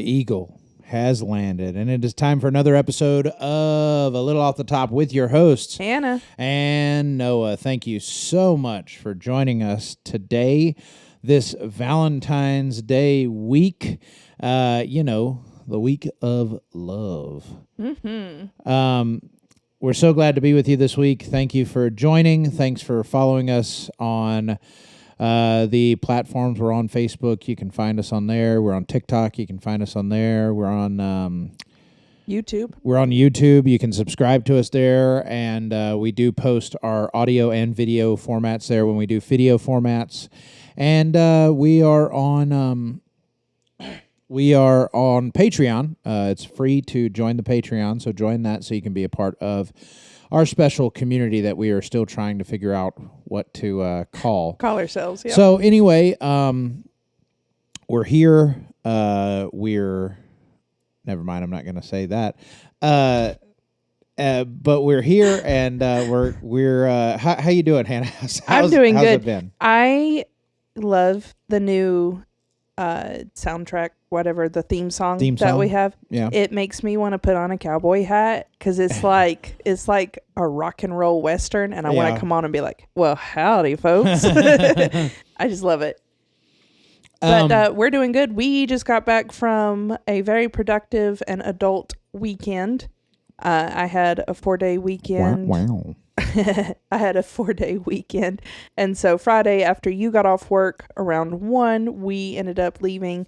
eagle has landed, and it is time for another episode of A Little Off the Top with your hosts, Hannah and Noah. Thank you so much for joining us today, this Valentine's Day week, the week of love. Mm-hmm. We're so glad to be with you this week. Thank you for joining. Thanks for following us on the platforms. We're on Facebook. You can find us on there. We're on TikTok. You can find us on there. We're on YouTube. We're on YouTube. You can subscribe to us there, and we do post our audio and video formats there when we do video formats. And we are on Patreon. It's free to join the Patreon, so join that so you can be a part of our special community that we are still trying to figure out what to call ourselves. Yeah. So anyway, we're here. We're never mind. I'm not going to say that. But we're here, and we're. How you doing, Hannah? I'm doing how's good. It been? I love the new soundtrack, whatever the theme song that we have. Yeah. It makes me want to put on a cowboy hat because it's like a rock and roll western, and I want to come on and be like, "Well, howdy, folks." I just love it. But we're doing good. We just got back from a very productive and adult weekend. I had a 4-day weekend. Wow. I had a 4-day weekend. And so Friday, after you got off work around 1, we ended up leaving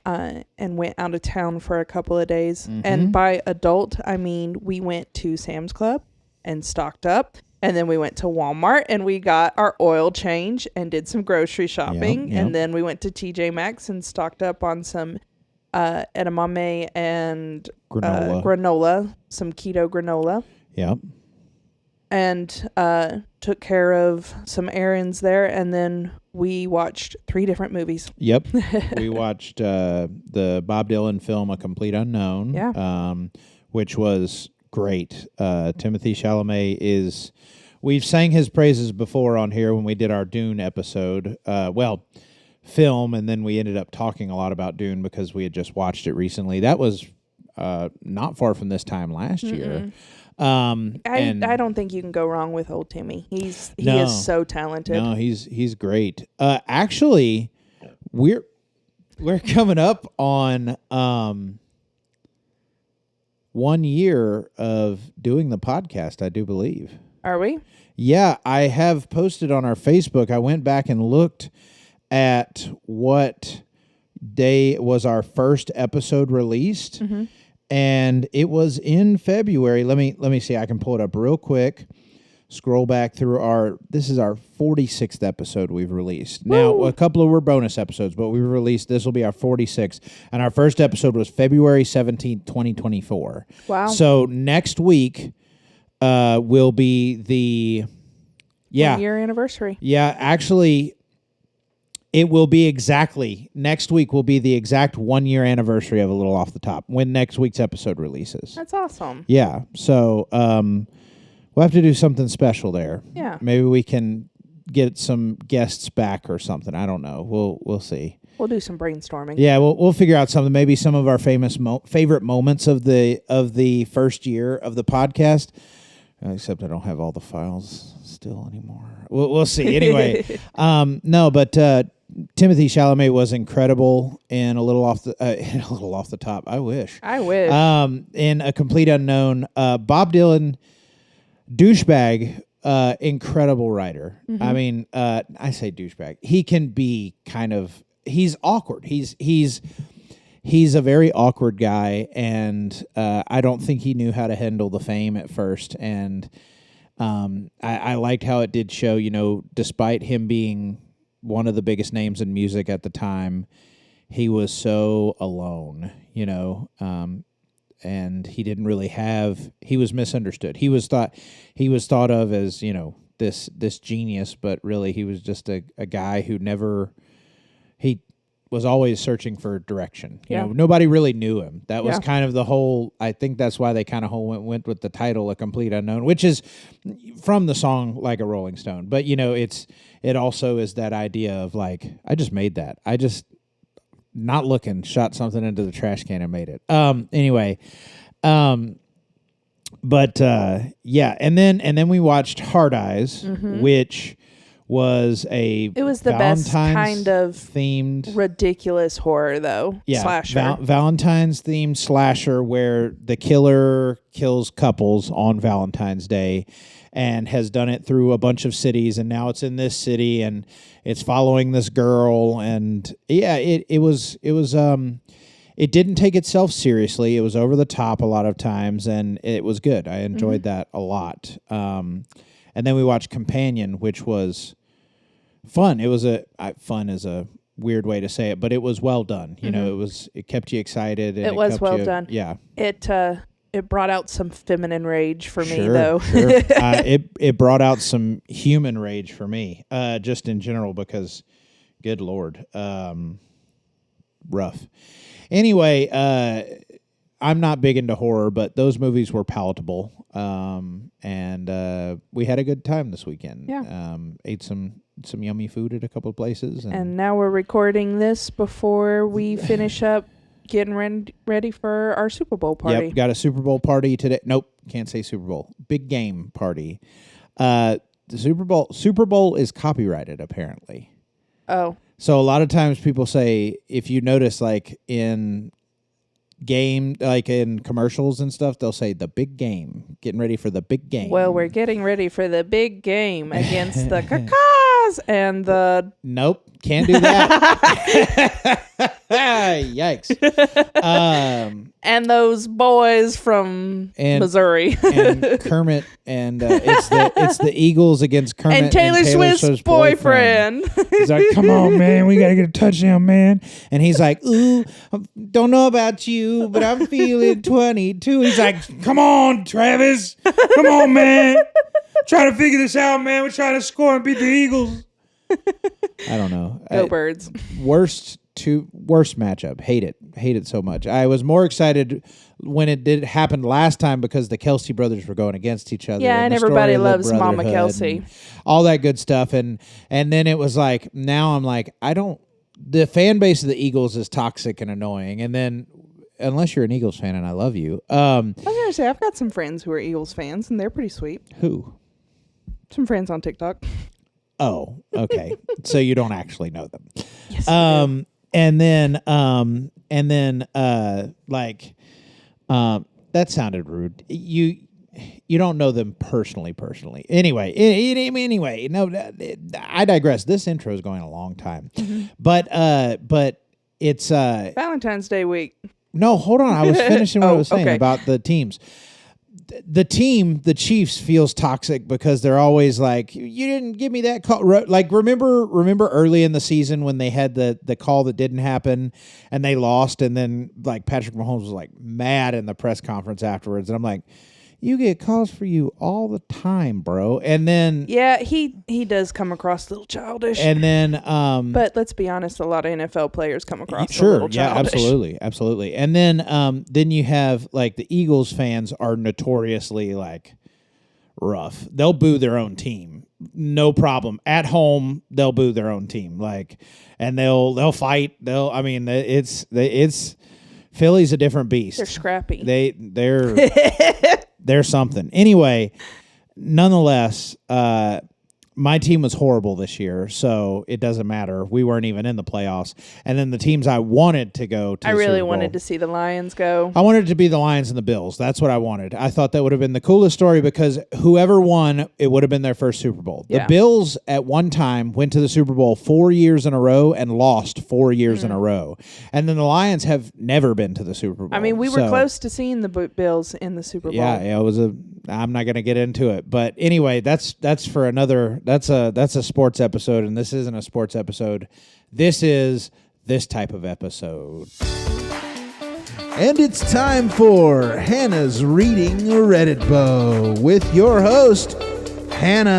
and went out of town for a couple of days. Mm-hmm. And by adult, I mean we went to Sam's Club and stocked up. And then we went to Walmart and we got our oil change and did some grocery shopping. Yep. And then we went to TJ Maxx and stocked up on some edamame and granola, some keto granola. Yep. And took care of some errands there, and then we watched 3 different movies. Yep. We watched the Bob Dylan film A Complete Unknown, which was great. Timothy Chalamet we've sang his praises before on here when we did our Dune episode. Film, and then we ended up talking a lot about Dune because we had just watched it recently. That was not far from this time last year. I don't think you can go wrong with old Timmy. He is so talented. No, he's great. Actually, we're coming up on 1 year of doing the podcast, I do believe. Are we? Yeah, I have posted on our Facebook. I went back and looked at what day was our first episode released. Mm-hmm. And it was in February. Let me see. I can pull it up real quick. Scroll back through this is our 46th episode we've released. Woo! Now, a couple of were bonus episodes, but we released, this will be our 46th. And our first episode was February 17th, 2024. Wow. So next week will be the 1 year anniversary. Yeah, actually, it will be next week will be the exact 1 year anniversary of A Little Off the Top when next week's episode releases. That's awesome. Yeah. So we'll have to do something special there. Yeah. Maybe we can get some guests back or something. I don't know. We'll see. We'll do some brainstorming. Yeah, we'll figure out something. Maybe some of our famous favorite moments of the first year of the podcast. Except I don't have all the files still anymore. We'll see. Anyway, Timothy Chalamet was incredible in A Little Off the Top. I wish. In A Complete Unknown, Bob Dylan, douchebag, incredible writer. Mm-hmm. I mean, I say douchebag. He can be he's awkward. He's a very awkward guy, and I don't think he knew how to handle the fame at first. And I liked how it did show, despite him being one of the biggest names in music at the time, he was so alone, and he didn't really he was misunderstood. He was thought of as, this genius, but really he was just a guy who he was always searching for direction. You know, nobody really knew him. That was kind of the whole, I think that's why they kind of went with the title, A Complete Unknown, which is from the song Like a Rolling Stone. But, it also is that idea of like, I just made that. not looking, shot something into the trash can and made it. Anyway, but yeah, and then we watched Hard Eyes, which was the Valentine's best kind of themed ridiculous horror though. Yeah, slasher. Valentine's themed slasher where the killer kills couples on Valentine's Day, and has done it through a bunch of cities, and now it's in this city, and it's following this girl, and yeah, it didn't take itself seriously. It was over the top a lot of times, and it was good. I enjoyed that a lot. And then we watched Companion, which was fun. It was fun is a weird way to say it, but it was well done. You know, it kept you excited. And it was well done. Yeah. It brought out some feminine rage for me, though. Sure. It brought out some human rage for me, just in general, because, good Lord, rough. Anyway, I'm not big into horror, but those movies were palatable, and we had a good time this weekend. Yeah. Ate some yummy food at a couple of places. And now we're recording this before we finish up getting ready for our Super Bowl party. Yep, got a Super Bowl party today. Nope, can't say Super Bowl. Big game party. The Super Bowl is copyrighted, apparently. Oh. So a lot of times people say, if you notice, like in commercials and stuff, they'll say the big game, getting ready for the big game. Well, we're getting ready for the big game against the Cacas and the... Nope, can't do that. Yikes. And those boys from Missouri. And Kermit, and it's the Eagles against Kermit and Taylor Swift's boyfriend. He's like, come on, man, we got to get a touchdown, man. And he's like, ooh, don't know about you, but I'm feeling 22. He's like, come on, Travis. Come on, man. Trying to figure this out, man. We're trying to score and beat the Eagles. I don't know. Go Birds. Worst matchup. Hate it so much. I was more excited when it did happen last time because the Kelsey brothers were going against each other. Yeah, and everybody loves Mama Kelsey. All that good stuff. And then it was like, now I'm like, the fan base of the Eagles is toxic and annoying. And then, unless you're an Eagles fan, and I love you. I was going to say, I've got some friends who are Eagles fans, and they're pretty sweet. Who? Some friends on TikTok. Oh, okay. So you don't actually know them. Yes. That sounded rude. You don't know them personally. Anyway, no, I digress. This intro is going a long time, but it's Valentine's Day week. No, hold on. I was finishing what I was saying about the teams. The Chiefs, feels toxic because they're always like, you didn't give me that call. Like, remember early in the season when they had the call that didn't happen and they lost, and then like Patrick Mahomes was like mad in the press conference afterwards, and I'm like, you get calls for you all the time, bro. And then yeah, he does come across a little childish. And then but let's be honest, a lot of NFL players come across a little childish. Absolutely. And then you have like the Eagles fans are notoriously like rough. They'll boo their own team. No problem. At home, they'll boo their own team. Like, and they'll fight. It's Philly's a different beast. They're scrappy. They're something. Anyway, nonetheless, my team was horrible this year, so it doesn't matter. We weren't even in the playoffs. And then the teams I wanted to go to, I really wanted to see the Lions go. I wanted it to be the Lions and the Bills. That's what I wanted. I thought that would have been the coolest story because whoever won, it would have been their first Super Bowl. The Bills at one time went to the Super Bowl 4 years in a row and lost 4 years in a row. And then the Lions have never been to the Super Bowl. I mean, we were close to seeing the Bills in the Super Bowl. Yeah, it was I'm not going to get into it, but anyway, that's for another. That's a sports episode, and this isn't a sports episode. This is this type of episode. And it's time for Hannah's Reading Reddit Bow with your host, Hannah.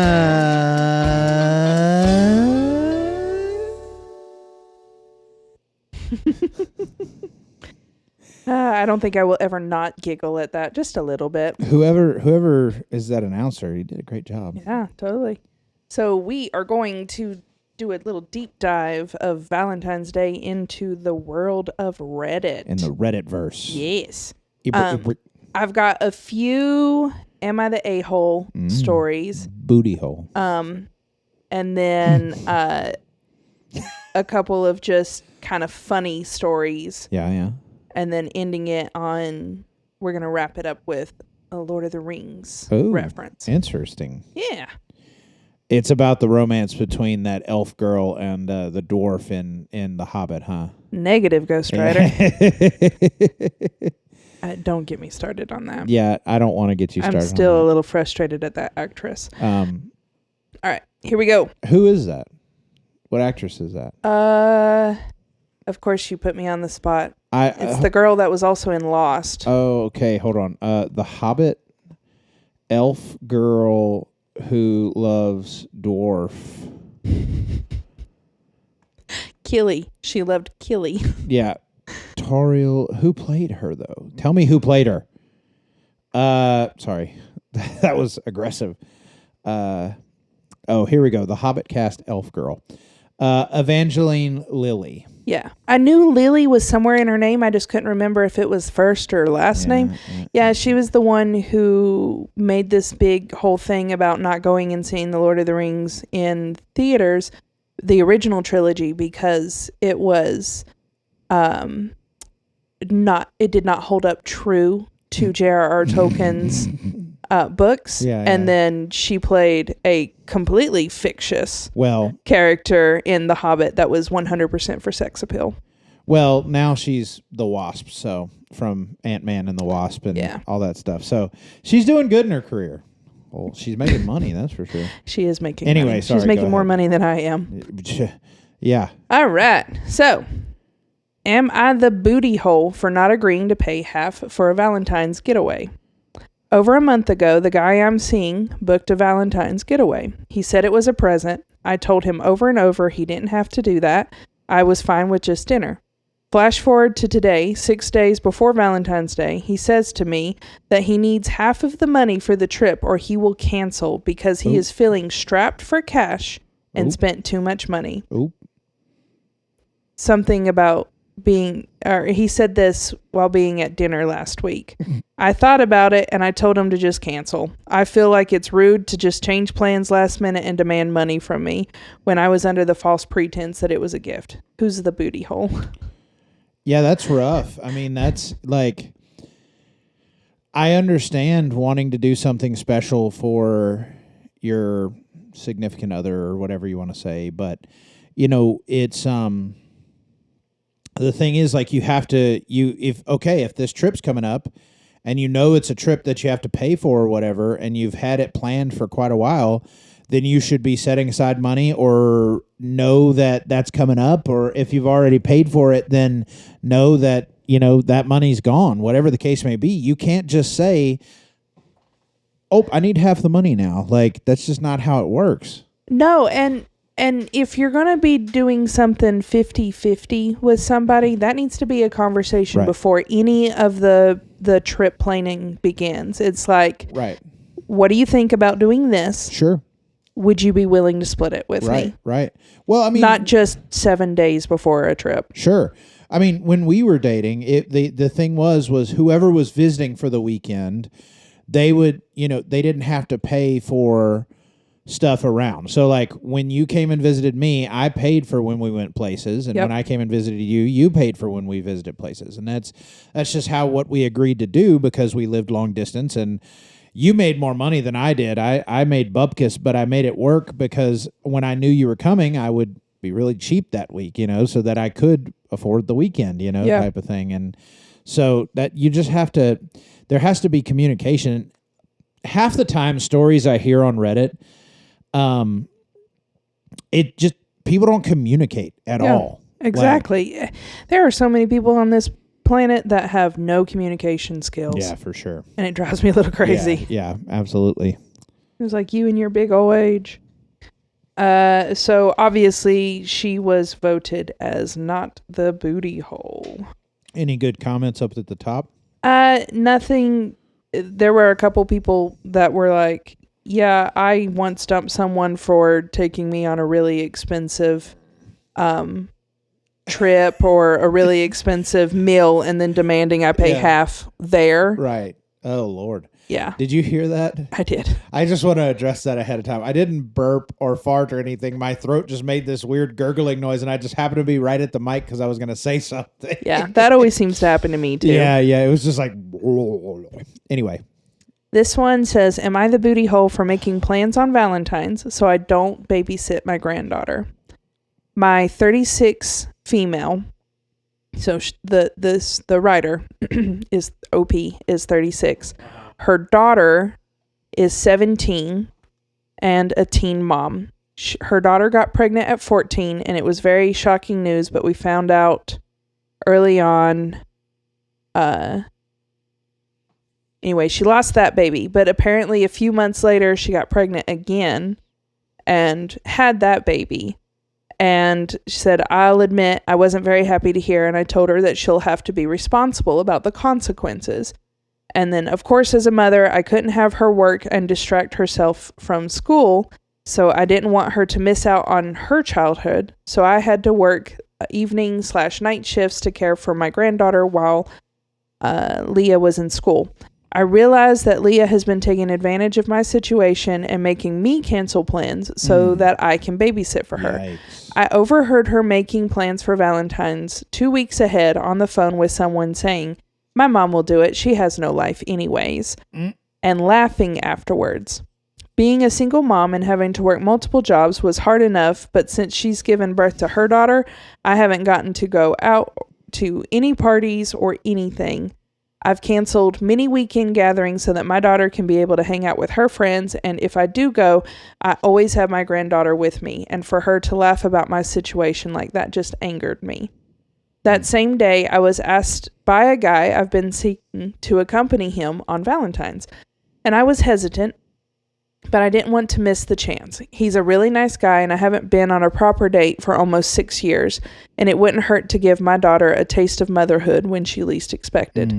I don't think I will ever not giggle at that. Just a little bit. Whoever is that announcer, he did a great job. Yeah, totally. So we are going to do a little deep dive of Valentine's Day into the world of Reddit. In the Redditverse. Yes. I've got a few Am I the A-hole stories. Booty hole. And then a couple of just kind of funny stories. Yeah. And then ending it on, we're going to wrap it up with a Lord of the Rings reference. Interesting. Yeah. It's about the romance between that elf girl and the dwarf in The Hobbit, huh? Negative, Ghost Rider. Don't get me started on that. Yeah, I don't want to get you started. I'm still a little frustrated at that actress. All right, here we go. Who is that? What actress is that? Of course you put me on the spot. It's the girl that was also in Lost. Oh, okay. Hold on. The Hobbit elf girl who loves dwarf. Killy. She loved Killy. Yeah. Toriel. Who played her, though? Tell me who played her. Sorry. That was aggressive. Here we go. The Hobbit cast elf girl. Evangeline Lilly. Yeah. I knew Lily was somewhere in her name. I just couldn't remember if it was first or last name. Yeah, she was the one who made this big whole thing about not going and seeing The Lord of the Rings in theaters, the original trilogy, because it was it did not hold up true to J.R.R. Tolkien's books. And then she played a completely fictitious character in The Hobbit that was 100% for sex appeal. Well, now she's the Wasp, so from Ant-Man and the Wasp and all that stuff. So she's doing good in her career. Well, she's making money, that's for sure. She is making money. Sorry, she's making more money than I am. Yeah. All right. So, am I the booty hole for not agreeing to pay half for a Valentine's getaway? Over a month ago, the guy I'm seeing booked a Valentine's getaway. He said it was a present. I told him over and over he didn't have to do that. I was fine with just dinner. Flash forward to today, 6 days before Valentine's Day, he says to me that he needs half of the money for the trip or he will cancel because he is feeling strapped for cash and spent too much money. Something about he said this while being at dinner last week. I thought about it and I told him to just cancel. I feel like it's rude to just change plans last minute and demand money from me when I was under the false pretense that it was a gift. Who's the booty hole? Yeah, that's rough. I mean, that's like, I understand wanting to do something special for your significant other or whatever you want to say, but it's the thing is, like, you have to, if this trip's coming up and it's a trip that you have to pay for or whatever, and you've had it planned for quite a while, then you should be setting aside money or know that that's coming up. Or if you've already paid for it, then know that, that money's gone, whatever the case may be. You can't just say, I need half the money now. Like, that's just not how it works. No. And if you're going to be doing something 50-50 with somebody, that needs to be a conversation before any of the trip planning begins. It's like, what do you think about doing this? Sure. Would you be willing to split it with me? Right. Well, I mean, not just 7 days before a trip. Sure. I mean, when we were dating, the thing was whoever was visiting for the weekend, they would, they didn't have to pay for stuff around. So like when you came and visited me, I paid for when we went places, and when I came and visited you, you paid for when we visited places. And that's just what we agreed to do because we lived long distance, and you made more money than I did. I made bupkis, but I made it work because when I knew you were coming, I would be really cheap that week, so that I could afford the weekend, type of thing. And so that you just have to, there has to be communication. Half the time stories I hear on Reddit, it just, people don't communicate at all. Exactly. There are so many people on this planet that have no communication skills. Yeah, for sure. And it drives me a little crazy. Yeah, absolutely. It was like you and your big old age. So obviously she was voted as not the booty hole. Any good comments up at the top? Nothing. There were a couple people that were like, Yeah, I once dumped someone for taking me on a really expensive trip or a really expensive meal and then demanding I pay half there. Right. Oh, Lord. Yeah. Did you hear that? I did. I just want to address that ahead of time. I didn't burp or fart or anything. My throat just made this weird gurgling noise, and I just happened to be right at the mic because I was going to say something. Yeah, that always seems to happen to me, too. Yeah. It was just like... Anyway. This one says, am I the booty hole for making plans on Valentine's so I don't babysit my granddaughter? My 36 female... So the writer is OP is 36. Her daughter is 17 and a teen mom. Her daughter got pregnant at 14 and it was very shocking news, but we found out early on. Anyway, she lost that baby, but apparently a few months later she got pregnant again and had that baby. And she said, I'll admit I wasn't very happy to hear, and I told her that she'll have to be responsible about the consequences. And then, of course, as a mother, I couldn't have her work and distract herself from school, so I didn't want her to miss out on her childhood. So I had to work evening/night shifts to care for my granddaughter while Leah was in school. I realized that Leah has been taking advantage of my situation and making me cancel plans so that I can babysit for her. Yikes. I overheard her making plans for Valentine's 2 weeks ahead on the phone with someone saying, my mom will do it. She has no life anyways. And laughing afterwards. Being a single mom and having to work multiple jobs was hard enough, but since she's given birth to her daughter, I haven't gotten to go out to any parties or anything. I've canceled many weekend gatherings so that my daughter can be able to hang out with her friends, and if I do go, I always have my granddaughter with me, and for her to laugh about my situation like that just angered me. That same day, I was asked by a guy I've been seeking to accompany him on Valentine's, and I was hesitant, but I didn't want to miss the chance. He's a really nice guy, and I haven't been on a proper date for almost 6 years, and it wouldn't hurt to give my daughter a taste of motherhood when she least expected.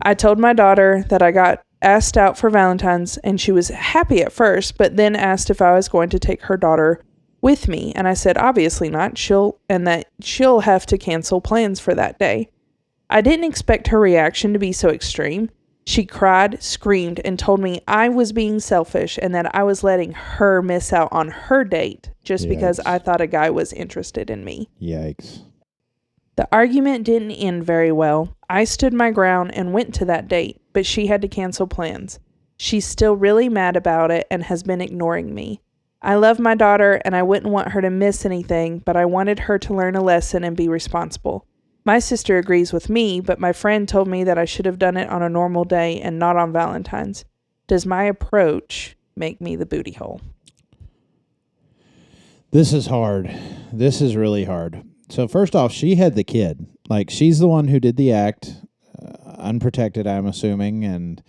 I told my daughter that I got asked out for Valentine's, and she was happy at first, but then asked if I was going to take her daughter with me, and I said obviously not, she'll have to cancel plans for that day. I didn't expect her reaction to be so extreme. She cried, screamed, and told me I was being selfish and that I was letting her miss out on her date just because I thought a guy was interested in me. Yikes. The argument didn't end very well. I stood my ground and went to that date, but she had to cancel plans. She's still really mad about it and has been ignoring me. I love my daughter and I wouldn't want her to miss anything, but I wanted her to learn a lesson and be responsible. My sister agrees with me, but my friend told me that I should have done it on a normal day and not on Valentine's. Does my approach make me the booty hole? This is hard. This is really hard. So first off, she had the kid. Like, she's the one who did the act, unprotected, I'm assuming, and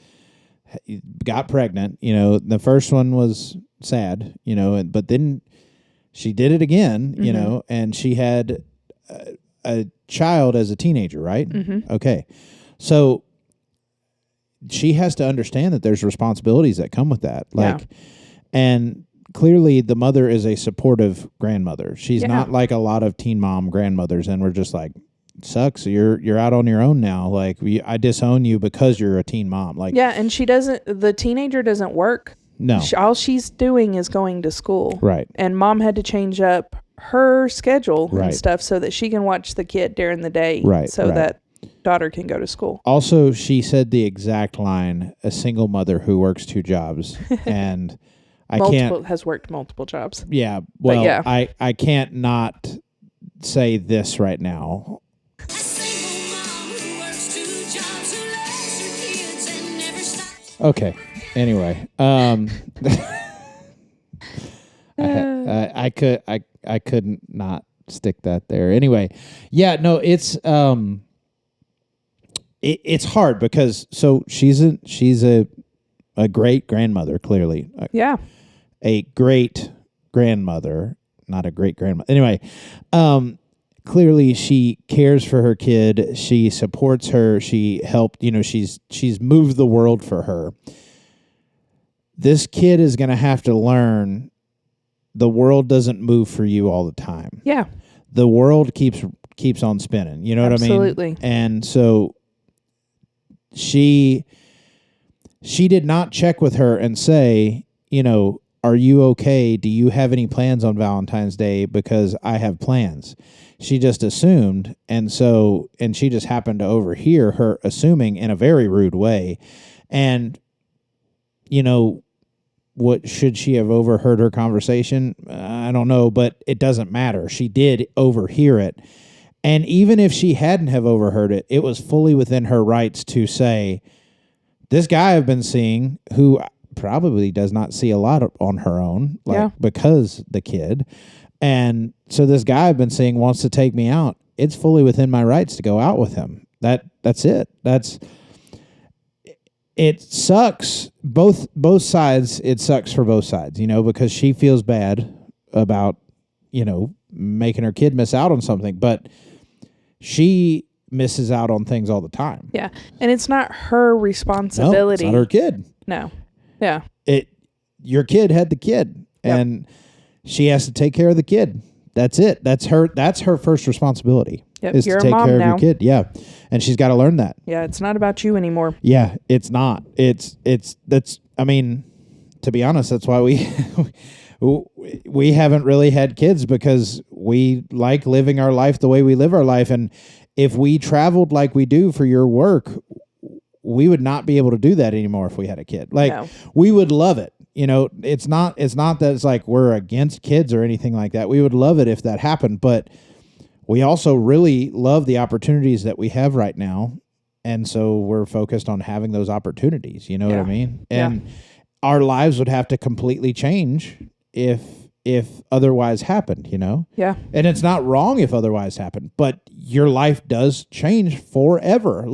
got pregnant. You know, the first one was sad, you know, but then she did it again, you know, and she had a child as a teenager, right? Okay. So she has to understand that there's responsibilities that come with that. Like, and clearly the mother is a supportive grandmother. She's not like a lot of teen mom grandmothers, and we're just like, sucks. You're out on your own now. Like, I disown you because you're a teen mom. Like, and the teenager doesn't work. No. All she's doing is going to school. Right. And mom had to change up her schedule right. and stuff so that she can watch the kid during the day. Right. So that daughter can go to school. Also, she said the exact line, a single mother who works 2 jobs. And has worked multiple jobs. Yeah. Well, I can't not say this right now. Okay. Anyway, I couldn't not stick that there. Anyway, no, it's hard because so she's a great grandmother, clearly. A great grandmother, not a great grandmother. Anyway, clearly she cares for her kid. She supports her. She helped, she's moved the world for her. this kid is going to have to learn the world doesn't move for you all the time. Yeah. The world keeps on spinning. You know what I mean? Absolutely. And so she did not check with her and say, you know, are you okay? Do you have any plans on Valentine's Day? Because I have plans. She just assumed. And she just happened to overhear her assuming in a very rude way. And, you know, what should she have overheard her conversation? I don't know, but it doesn't matter. She did overhear it. And even if she hadn't have overheard it, it was fully within her rights to say, this guy I've been seeing, who probably does not see a lot on her own, because the kid. And so this guy I've been seeing wants to take me out. It's fully within my rights to go out with him. That's it. It sucks both sides. It sucks for both sides, you know, because she feels bad about, you know, making her kid miss out on something, but she misses out on things all the time. Yeah. And it's not her responsibility. No, it's not her kid. No. Yeah. Your kid had the kid, and she has to take care of the kid. That's it. That's her first resposibility. Yep. Is You're to take a mom care now. of your kid. Yeah. And she's got to learn that. Yeah, it's not about you anymore. Yeah, it's not. I mean, to be honest, that's why we haven't really had kids, because we like living our life the way we live our life. And if we traveled like we do for your work, we would not be able to do that anymore if we had a kid. We would love it. You know, it's not that it's like we're against kids or anything like that. We would love it if that happened, but we also really love the opportunities that we have right now. And so we're focused on having those opportunities. You know what I mean? And our lives would have to completely change if otherwise happened, you know? Yeah. And it's not wrong if otherwise happened, but your life does change forever.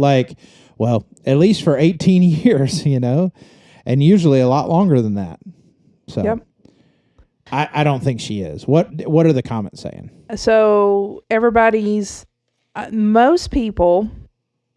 At least for 18 years, you know? And usually a lot longer than that. So I don't think she is. What are the comments saying? So most people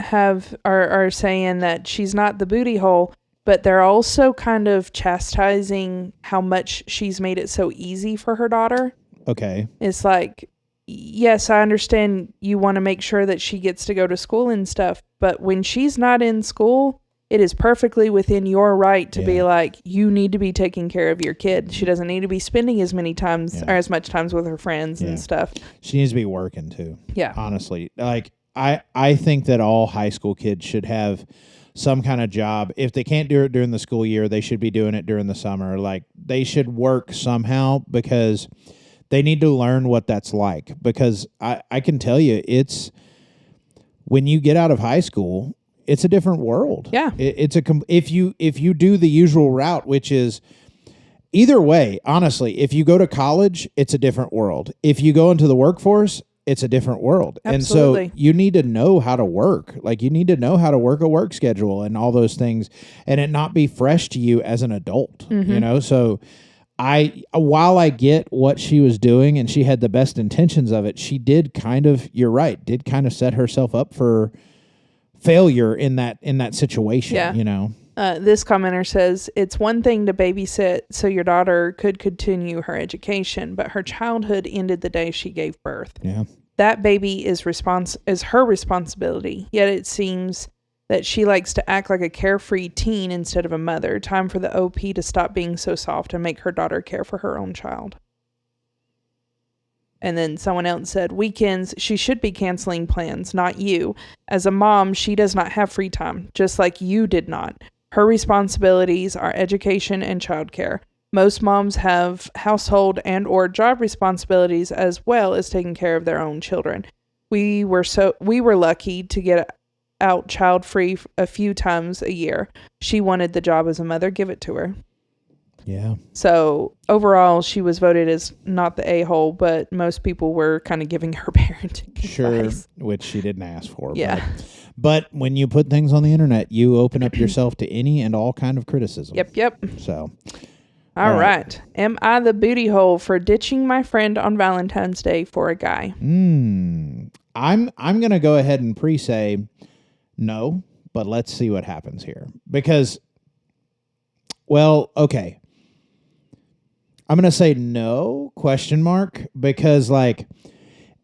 are saying that she's not the booty hole, but they're also kind of chastising how much she's made it so easy for her daughter. Okay. It's like, yes, I understand you want to make sure that she gets to go to school and stuff, but when she's not in school, it is perfectly within your right to be like, you need to be taking care of your kid. She doesn't need to be spending as many times or as much times with her friends and stuff. She needs to be working too. Yeah. Honestly. Like, I think that all high school kids should have some kind of job. If they can't do it during the school year, they should be doing it during the summer. Like, they should work somehow, because they need to learn what that's like. Because I can tell you, it's when you get out of high school, it's a different world. Yeah. If you do the usual route, which is either way, honestly, if you go to college, it's a different world. If you go into the workforce, it's a different world. Absolutely. And so you need to know how to work. Like, you need to know how to work a work schedule and all those things, and it not be fresh to you as an adult, you know? So while I get what she was doing and she had the best intentions of it, she did kind of set herself up for failure in that situation, you know? This commenter says, it's one thing to babysit so your daughter could continue her education, but her childhood ended the day she gave birth. Yeah. That baby is her responsibility, yet it seems that she likes to act like a carefree teen instead of a mother. Time for the OP to stop being so soft and make her daughter care for her own child. And then someone else said, weekends, she should be canceling plans, not you. As a mom, she does not have free time, just like you did not. Her responsibilities are education and childcare. Most moms have household and or job responsibilities as well as taking care of their own children. We were lucky to get out child-free a few times a year. She wanted the job as a mother, give it to her. Yeah. So overall, she was voted as not the a-hole, but most people were kind of giving her parenting advice. Which she didn't ask for. Yeah. But when you put things on the internet, you open up yourself to any and all kind of criticism. Yep. So. All right. Am I the booty hole for ditching my friend on Valentine's Day for a guy? I'm going to go ahead and pre-say no, but let's see what happens here. Because Well, okay. I'm going to say no, ? Because, like,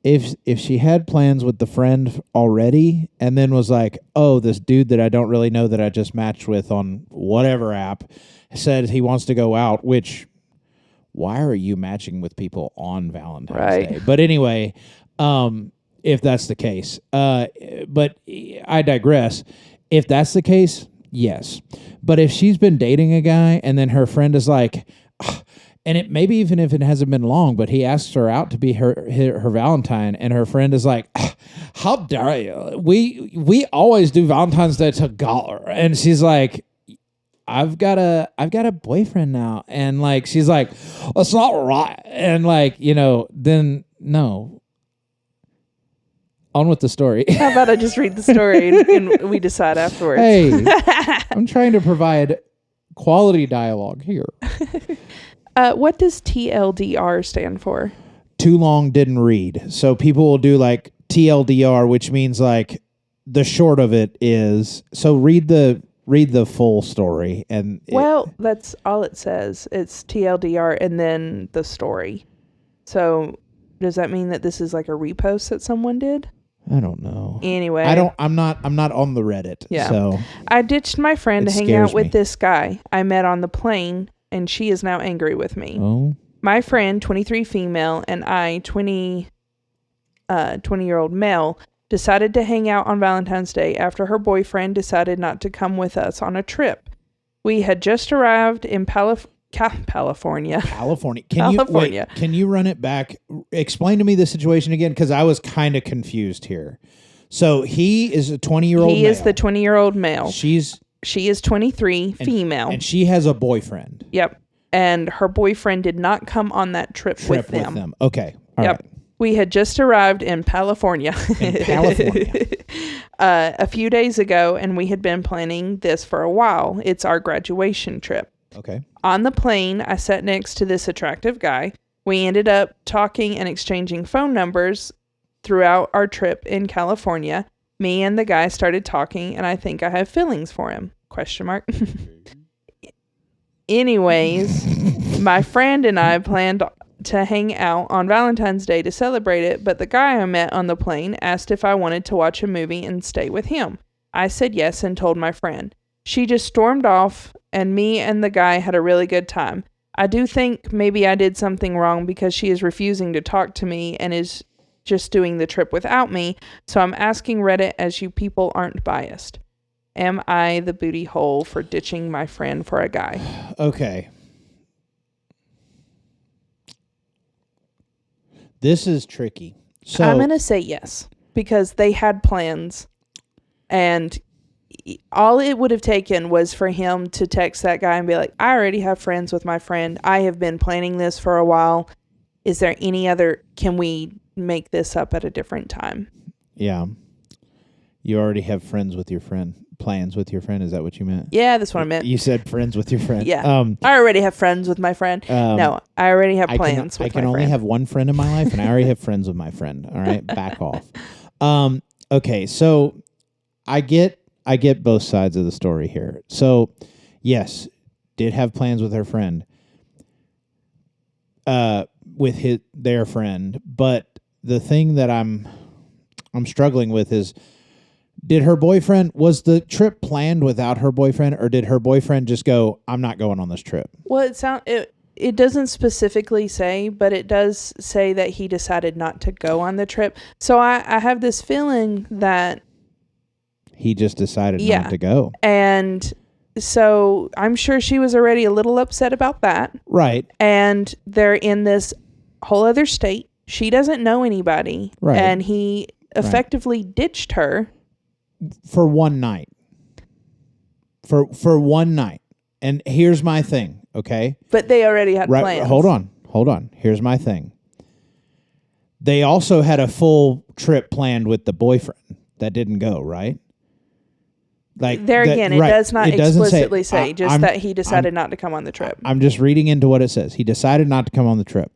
if she had plans with the friend already and then was like, oh, this dude that I don't really know that I just matched with on whatever app said he wants to go out, which, why are you matching with people on Valentine's Day? But anyway, if that's the case. But I digress. If that's the case, yes. But if she's been dating a guy and then her friend is like, and it maybe even if it hasn't been long, but he asks her out to be her Valentine, and her friend is like, how dare you? We always do Valentine's Day together. And she's like, I've got a boyfriend now. And like she's like, that's not right. And like, then no. On with the story. How about I just read the story and we decide afterwards? Hey, I'm trying to provide quality dialogue here. What does TLDR stand for? Too long, didn't read. So people will do like TLDR, which means like the short of it is. So read the full story. That's all it says. It's TLDR and then the story. So does that mean that this is like a repost that someone did? I don't know. Anyway, I'm not on the Reddit. Yeah. So I ditched my friend to hang out with this guy I met on the plane, and she is now angry with me. Oh. My friend, 23 female, and I, 20-year-old male, decided to hang out on Valentine's Day after her boyfriend decided not to come with us on a trip. We had just arrived in California. Can you run it back? Explain to me the situation again, because I was kind of confused here. So he is a 20-year-old male. He is the 20-year-old male. She is 23, female. And she has a boyfriend. Yep. And her boyfriend did not come on that trip with them. Okay. All right. We had just arrived in California. A few days ago, and we had been planning this for a while. It's our graduation trip. Okay. On the plane, I sat next to this attractive guy. We ended up talking and exchanging phone numbers throughout our trip in California. Me and the guy started talking, and I think I have feelings for him. ? Anyways, my friend and I planned to hang out on Valentine's Day to celebrate it, but the guy I met on the plane asked if I wanted to watch a movie and stay with him. I said yes and told my friend. She just stormed off, and me and the guy had a really good time. I do think maybe I did something wrong because she is refusing to talk to me and is just doing the trip without me, so I'm asking Reddit as you people aren't biased. Am I the booty hole for ditching my friend for a guy? Okay. This is tricky. So I'm going to say yes, because they had plans, and all it would have taken was for him to text that guy and be like, I already have friends with my friend. I have been planning this for a while. Is there can we make this up at a different time? Yeah. You already have plans with your friend. Is that what you meant? Yeah, that's what I meant. You said friends with your friend. Yeah. I already have friends with my friend. No, I already have plans with my friend. I can only have one friend in my life, and I already have friends with my friend. All right, back off. Okay, so I get both sides of the story here. So, yes, did have plans with her friend, with their friend, but the thing that I'm struggling with is, was the trip planned without her boyfriend, or did her boyfriend just go, I'm not going on this trip? Well, it doesn't specifically say, but it does say that he decided not to go on the trip. So I have this feeling that he just decided not to go. And so I'm sure she was already a little upset about that. Right. And they're in this whole other state. She doesn't know anybody. Right. And he effectively ditched her. For one night. For one night. And here's my thing, okay? But they already had plans. Hold on. Here's my thing. They also had a full trip planned with the boyfriend that didn't go, right? Like there again, it does not explicitly say that he decided not to come on the trip. I'm just reading into what it says. He decided not to come on the trip.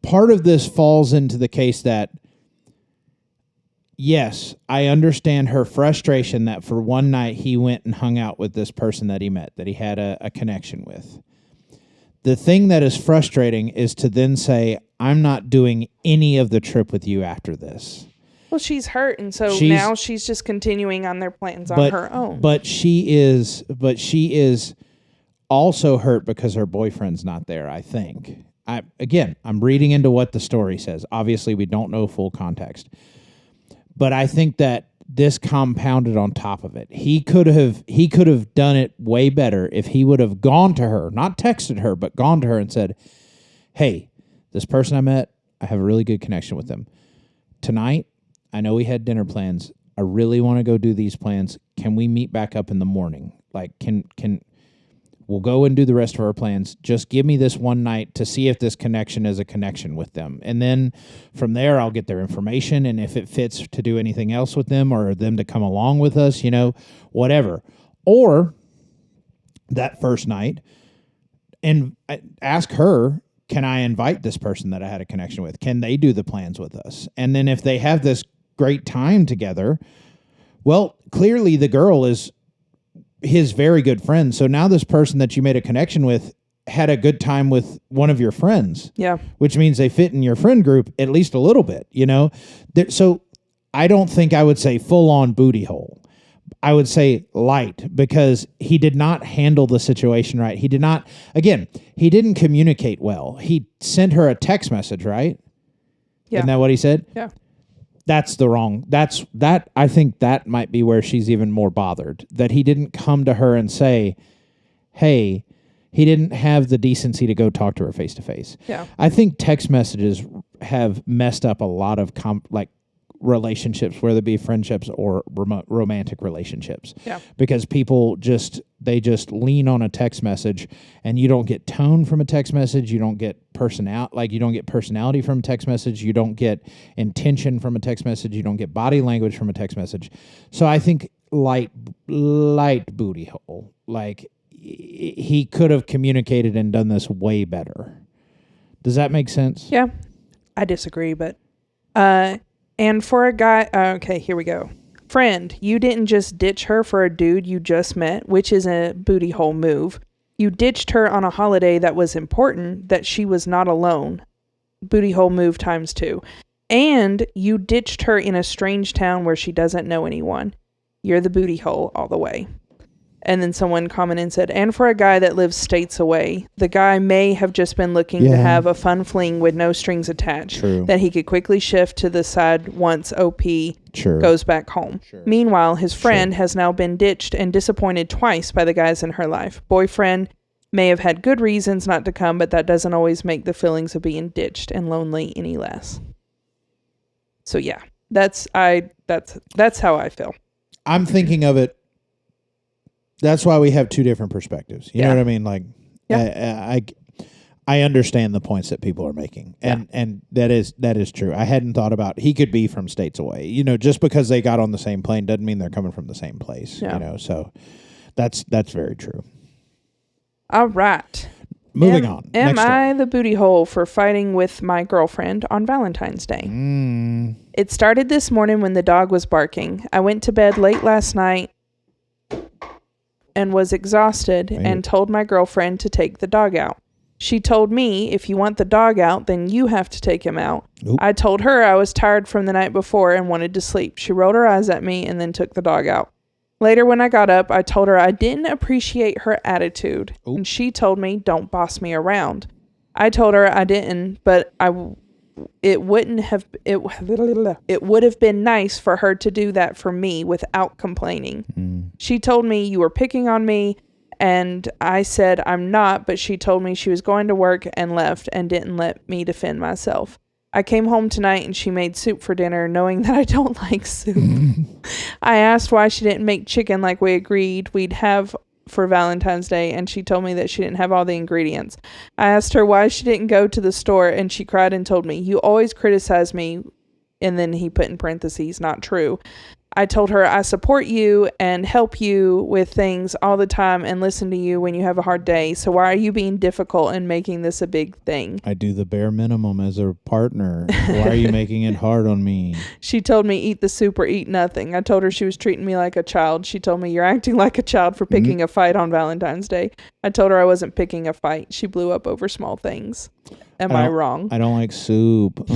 Part of this falls into the case that yes, I understand her frustration that for one night he went and hung out with this person that he met, that he had a connection with. The thing that is frustrating is to then say, I'm not doing any of the trip with you after this. Well, she's hurt, and so now she's just continuing on their plans on her own. But she is also hurt because her boyfriend's not there, I think. I'm reading into what the story says. Obviously, we don't know full context. But I think that this compounded on top of it. He could have done it way better if he would have gone to her, not texted her, but gone to her and said, hey, this person I met, I have a really good connection with them. Tonight, I know we had dinner plans. I really want to go do these plans. Can we meet back up in the morning? Like, we'll go and do the rest of our plans. Just give me this one night to see if this connection is a connection with them. And then from there, I'll get their information. And if it fits to do anything else with them or them to come along with us, whatever. Or that first night, and ask her, can I invite this person that I had a connection with? Can they do the plans with us? And then if they have this great time together, well, clearly the girl is his very good friend. So now this person that you made a connection with had a good time with one of your friends. Yeah. Which means they fit in your friend group at least a little bit, So I don't think I would say full on booty hole. I would say light, because he did not handle the situation right. He didn't communicate well. He sent her a text message, right? Yeah. Isn't that what he said? Yeah. That's the wrong. I think that might be where she's even more bothered, that he didn't come to her and say, hey, he didn't have the decency to go talk to her face to face. Yeah. I think text messages have messed up a lot of relationships, whether it be friendships or romantic relationships. Yeah. Because people just lean on a text message, and you don't get tone from a text message. You don't get you don't get personality from a text message. You don't get intention from a text message. You don't get body language from a text message. So I think light booty hole. Like, he could have communicated and done this way better. Does that make sense? Yeah. I disagree, but and for a guy, okay, here we go. Friend, you didn't just ditch her for a dude you just met, which is a booty hole move. You ditched her on a holiday that was important, that she was not alone. Booty hole move times 2. And you ditched her in a strange town where she doesn't know anyone. You're the booty hole all the way. And then someone commented and said, and for a guy that lives states away, the guy may have just been looking to have a fun fling with no strings attached. True. That he could quickly shift to the side once OP goes back home. Sure. Meanwhile, his friend has now been ditched and disappointed twice by the guys in her life. Boyfriend may have had good reasons not to come, but that doesn't always make the feelings of being ditched and lonely any less. So yeah, that's how I feel. I'm thinking of it. That's why we have two different perspectives. You know what I mean? Like, I understand the points that people are making, and that is true. I hadn't thought about, he could be from states away. Just because they got on the same plane doesn't mean they're coming from the same place. Yeah. So that's very true. All right. Moving on. Am I the booty hole for fighting with my girlfriend on Valentine's Day? It started this morning when the dog was barking. I went to bed late last night and was exhausted and told my girlfriend to take the dog out. She told me, if you want the dog out, then you have to take him out. Oop. I told her I was tired from the night before and wanted to sleep. She rolled her eyes at me and then took the dog out. Later, when I got up, I told her I didn't appreciate her attitude. Oop. And she told me, don't boss me around. I told her I didn't, but it would have been nice for her to do that for me without complaining. She told me, you were picking on me, and I said I'm not, but she told me she was going to work and left and didn't let me defend myself. I came home tonight and she made soup for dinner, knowing that I don't like soup. I asked why she didn't make chicken like we agreed we'd have for Valentine's Day, and she told me that she didn't have all the ingredients. I asked her why she didn't go to the store, and she cried and told me, you always criticize me, and then he put in parentheses, not true. I told her I support you and help you with things all the time and listen to you when you have a hard day. So why are you being difficult and making this a big thing? I do the bare minimum as a partner. Why are you making it hard on me? She told me eat the soup or eat nothing. I told her she was treating me like a child. She told me you're acting like a child for picking a fight on Valentine's Day. I told her I wasn't picking a fight. She blew up over small things. Am I wrong? I don't like soup. I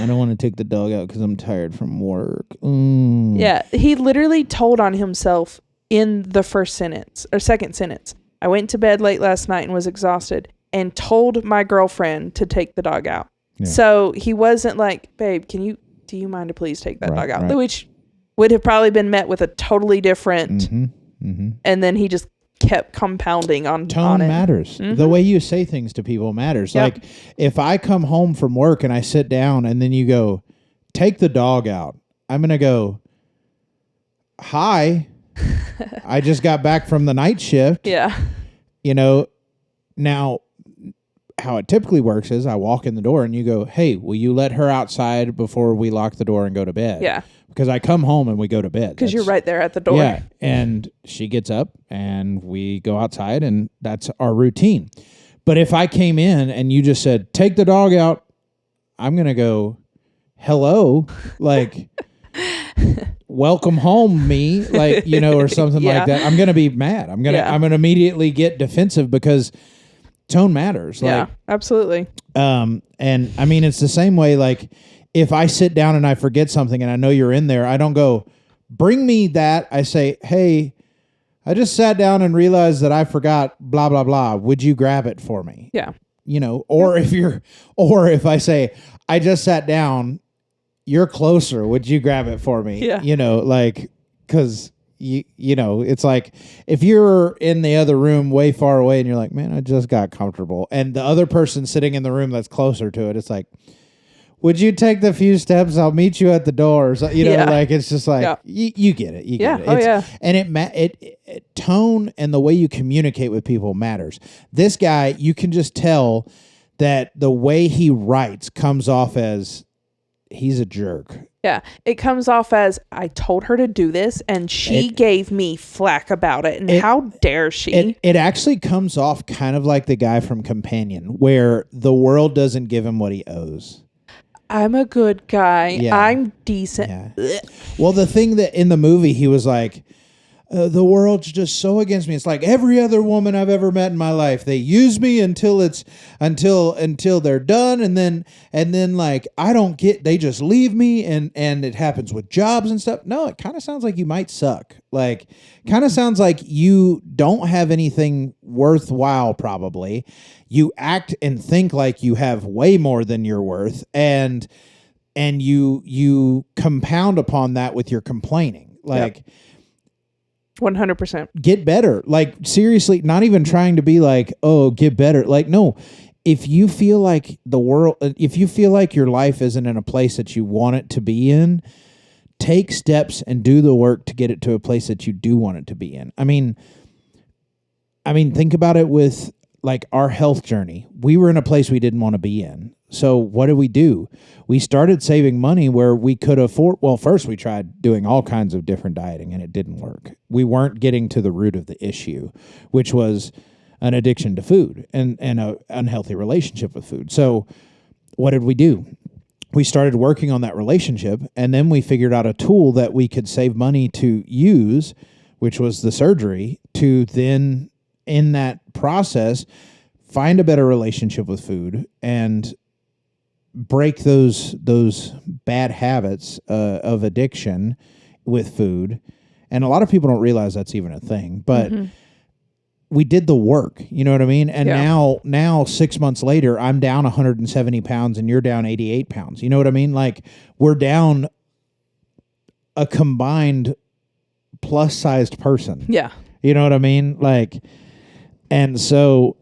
don't want to take the dog out because I'm tired from work. Yeah, he literally told on himself in the first sentence or second sentence. I went to bed late last night and was exhausted and told my girlfriend to take the dog out. Yeah. So he wasn't like, babe, do you mind to please take that dog out? Right. Which would have probably been met with a totally different, and then he just kept compounding on tone on it. Matters. The way you say things to people matters. Yep. Like if I come home from work and I sit down and then you go, take the dog out, I'm going to go, hi, I just got back from the night shift. Yeah. Now how it typically works is I walk in the door and you go, hey, will you let her outside before we lock the door and go to bed? Yeah. Because I come home and we go to bed. Because you're right there at the door. Yeah. And she gets up and we go outside and that's our routine. But if I came in and you just said, take the dog out, I'm going to go, hello, like, welcome home me, like, or something like that. I'm going to be mad. I'm going to immediately get defensive because tone matters. Yeah, absolutely. And I mean, it's the same way, like, if I sit down and I forget something and I know you're in there, I don't go, bring me that. I say, hey, I just sat down and realized that I forgot blah, blah, blah. Would you grab it for me? Yeah. Or if I say, I just sat down, you're closer. Would you grab it for me? Yeah. Cause it's like if you're in the other room way far away and you're like, man, I just got comfortable. And the other person sitting in the room that's closer to it, it's like, would you take the few steps? I'll meet you at the door. So, like, it's just like, you get it. You get it. And it tone and the way you communicate with people matters. This guy, you can just tell that the way he writes comes off as he's a jerk. Yeah. It comes off as I told her to do this and she gave me flack about it. And how dare she? It actually comes off kind of like the guy from Companion where the world doesn't give him what he owes. I'm a good guy. Yeah. I'm decent. Yeah. Well, the thing that in the movie, he was like, the world's just so against me. It's like every other woman I've ever met in my life. They use me until they're done. And then like, I don't get, they just leave me and it happens with jobs and stuff. No, it kind of sounds like you might suck. Like, kind of sounds like you don't have anything worthwhile probably. You act and think like you have way more than you're worth. And you compound upon that with your complaining. Like, 100%. Get better. Like, seriously, not even trying to be like, oh, get better. Like, no, if you feel like if you feel like your life isn't in a place that you want it to be in, take steps and do the work to get it to a place that you do want it to be in. I mean, think about it with like our health journey. We were in a place we didn't want to be in. So what did we do? We started saving money where we could afford. Well, first we tried doing all kinds of different dieting and it didn't work. We weren't getting to the root of the issue, which was an addiction to food and an unhealthy relationship with food. So what did we do? We started working on that relationship and then we figured out a tool that we could save money to use, which was the surgery, to then in that process find a better relationship with food and break those bad habits of addiction with food. And a lot of people don't realize that's even a thing, but we did the work, you know what I mean? And now 6 months later, I'm down 170 pounds and you're down 88 pounds. You know what I mean? Like, we're down a combined plus sized person. Yeah. You know what I mean? Like, and so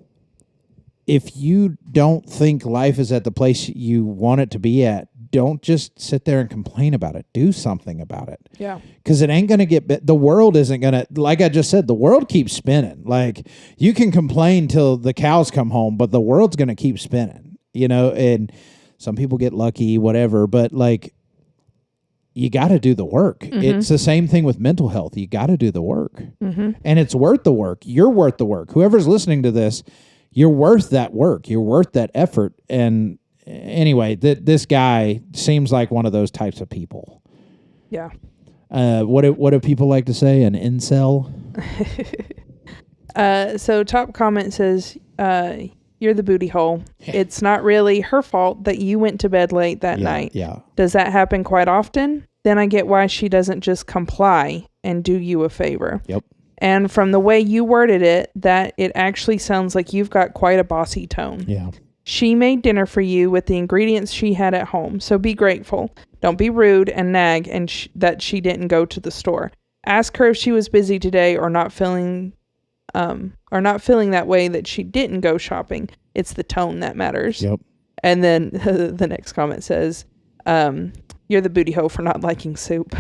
if you don't think life is at the place you want it to be at, don't just sit there and complain about it. Do something about it. Yeah. Because it ain't going to get... The world isn't going to... Like I just said, the world keeps spinning. Like, you can complain till the cows come home, but the world's going to keep spinning. And some people get lucky, whatever. But, like, you got to do the work. It's the same thing with mental health. You got to do the work. And it's worth the work. You're worth the work. Whoever's listening to this, you're worth that work. You're worth that effort. And anyway, this guy seems like one of those types of people. Yeah. What do people like to say? An incel? So top comment says, you're the booty hole. It's not really her fault that you went to bed late that night. Yeah. Does that happen quite often? Then I get why she doesn't just comply and do you a favor. Yep. And from the way you worded it, that it actually sounds like you've got quite a bossy tone. Yeah. She made dinner for you with the ingredients she had at home, so be grateful. Don't be rude and nag and that she didn't go to the store. Ask her if she was busy today or not feeling that way that she didn't go shopping. It's the tone that matters. Yep. And then the next comment says, you're the booty hoe for not liking soup.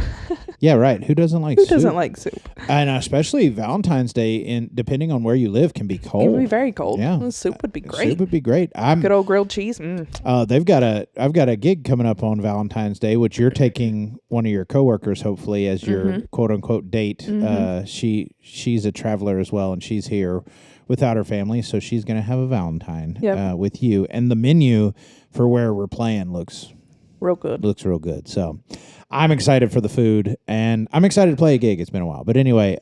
Yeah, right. Who doesn't like soup? Who doesn't like soup? And especially Valentine's Day, depending on where you live, can be cold. It would be very cold. Yeah. Well, soup would be great. Soup would be great. Good old grilled cheese. I've got a gig coming up on Valentine's Day, which you're taking one of your coworkers, hopefully, as your quote unquote date. She's a traveler as well, and she's here without her family, so she's going to have a Valentine with you. And the menu for where we're playing looks real good. Looks real good. So I'm excited for the food, and I'm excited to play a gig. It's been a while. But anyway,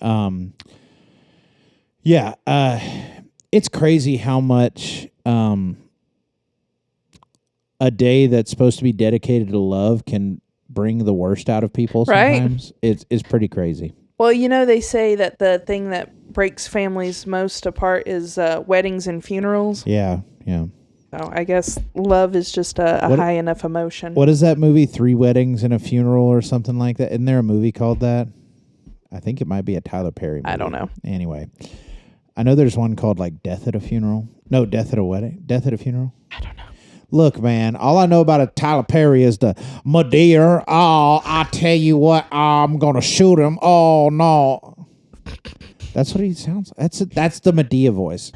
it's crazy how much a day that's supposed to be dedicated to love can bring the worst out of people sometimes. Right. It's pretty crazy. Well, they say that the thing that breaks families most apart is weddings and funerals. Yeah. So I guess love is just a high enough emotion. What is that movie, 3 Weddings and a Funeral or something like that? Isn't there a movie called that? I think it might be a Tyler Perry movie. I don't know. Anyway, I know there's one called like Death at a Funeral. No, Death at a Wedding. Death at a Funeral? I don't know. Look, man, all I know about a Tyler Perry is the Medea. Oh, I tell you what, I'm going to shoot him. Oh, no. That's what he sounds like. That's the Medea voice.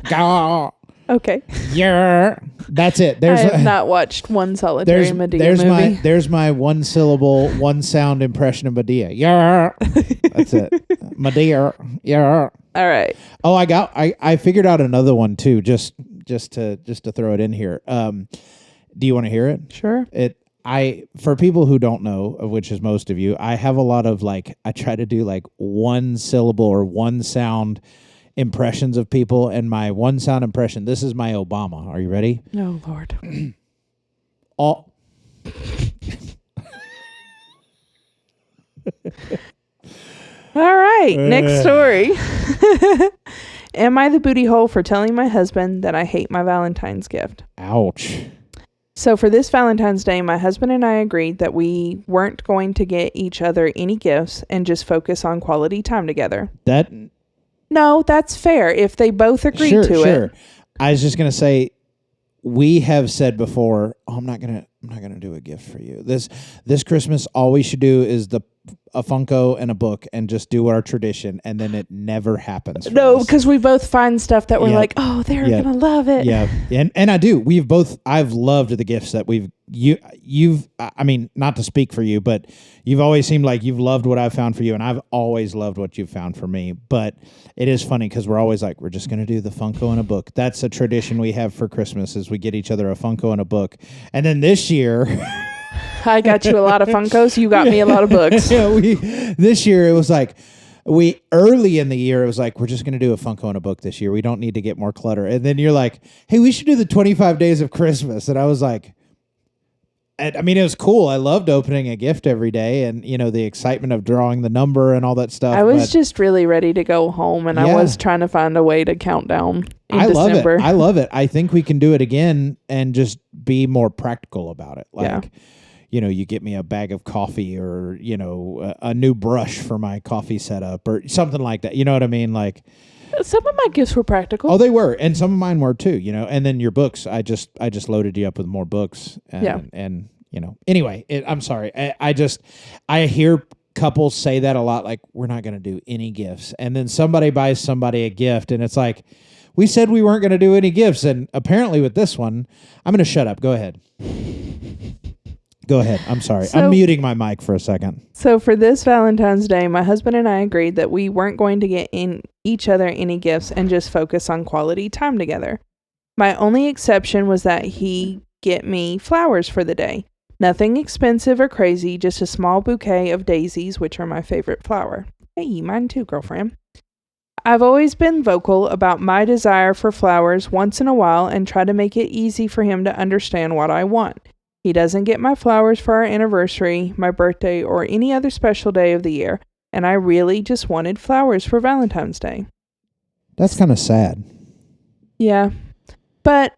Okay. Yeah. That's it. I have not watched one solitary Medea movie. There's my one syllable, one sound impression of Medea. Yeah. That's it. Medea. Yeah. All right. Oh, I figured out another one too, just to throw it in here. Do you want to hear it? Sure. For people who don't know, of which is most of you, I have a lot of I try to do one syllable or one sound impressions of people, and my one sound impression, this is my Obama. Are you ready? Oh, Lord. All right, next story. Am I the booty hole for telling my husband that I hate my Valentine's gift? Ouch. So for this Valentine's Day, my husband and I agreed that we weren't going to get each other any gifts and just focus on quality time together. No, that's fair if they both agreed to it. I was just going to say, we have said before, I'm not going to do a gift for you. This Christmas, all we should do is a Funko and a book and just do our tradition, and then it never happens. No, because we both find stuff that we're like, oh, they're going to love it. Yeah. And I do. I've loved the gifts that you've, I mean, not to speak for you, but you've always seemed like you've loved what I've found for you, and I've always loved what you've found for me. But it is funny because we're always like, we're just going to do the Funko and a book. That's a tradition we have for Christmas, is we get each other a Funko and a book. And then this year... I got you a lot of Funkos. You got me a lot of books. This year it was like, early in the year, it was like, we're just going to do a Funko and a book this year. We don't need to get more clutter. And then you're like, hey, we should do the 25 days of Christmas. And I was like, I mean, it was cool. I loved opening a gift every day, and the excitement of drawing the number and all that stuff. I was just really ready to go home, and I was trying to find a way to count down in December. I love it. I think we can do it again and just be more practical about it. You get me a bag of coffee, or, a new brush for my coffee setup, or something like that. You know what I mean? Some of my gifts were practical. Oh, they were. And some of mine were too, and then your books, I just loaded you up with more books. And anyway, I'm sorry. I hear couples say that a lot, like, we're not going to do any gifts. And then somebody buys somebody a gift, and it's like, we said we weren't going to do any gifts. And apparently with this one, I'm going to shut up. Go ahead. go ahead. I'm sorry. I'm muting my mic for a second. So for this Valentine's Day, my husband and I agreed that we weren't going to get in each other any gifts and just focus on quality time together. My only exception was that he get me flowers for the day. Nothing expensive or crazy, just a small bouquet of daisies, which are my favorite flower. Hey, mine too, girlfriend. I've always been vocal about my desire for flowers once in a while and try to make it easy for him to understand what I want. He doesn't get my flowers for our anniversary, my birthday, or any other special day of the year, and I really just wanted flowers for Valentine's Day. That's kind of sad. Yeah. But,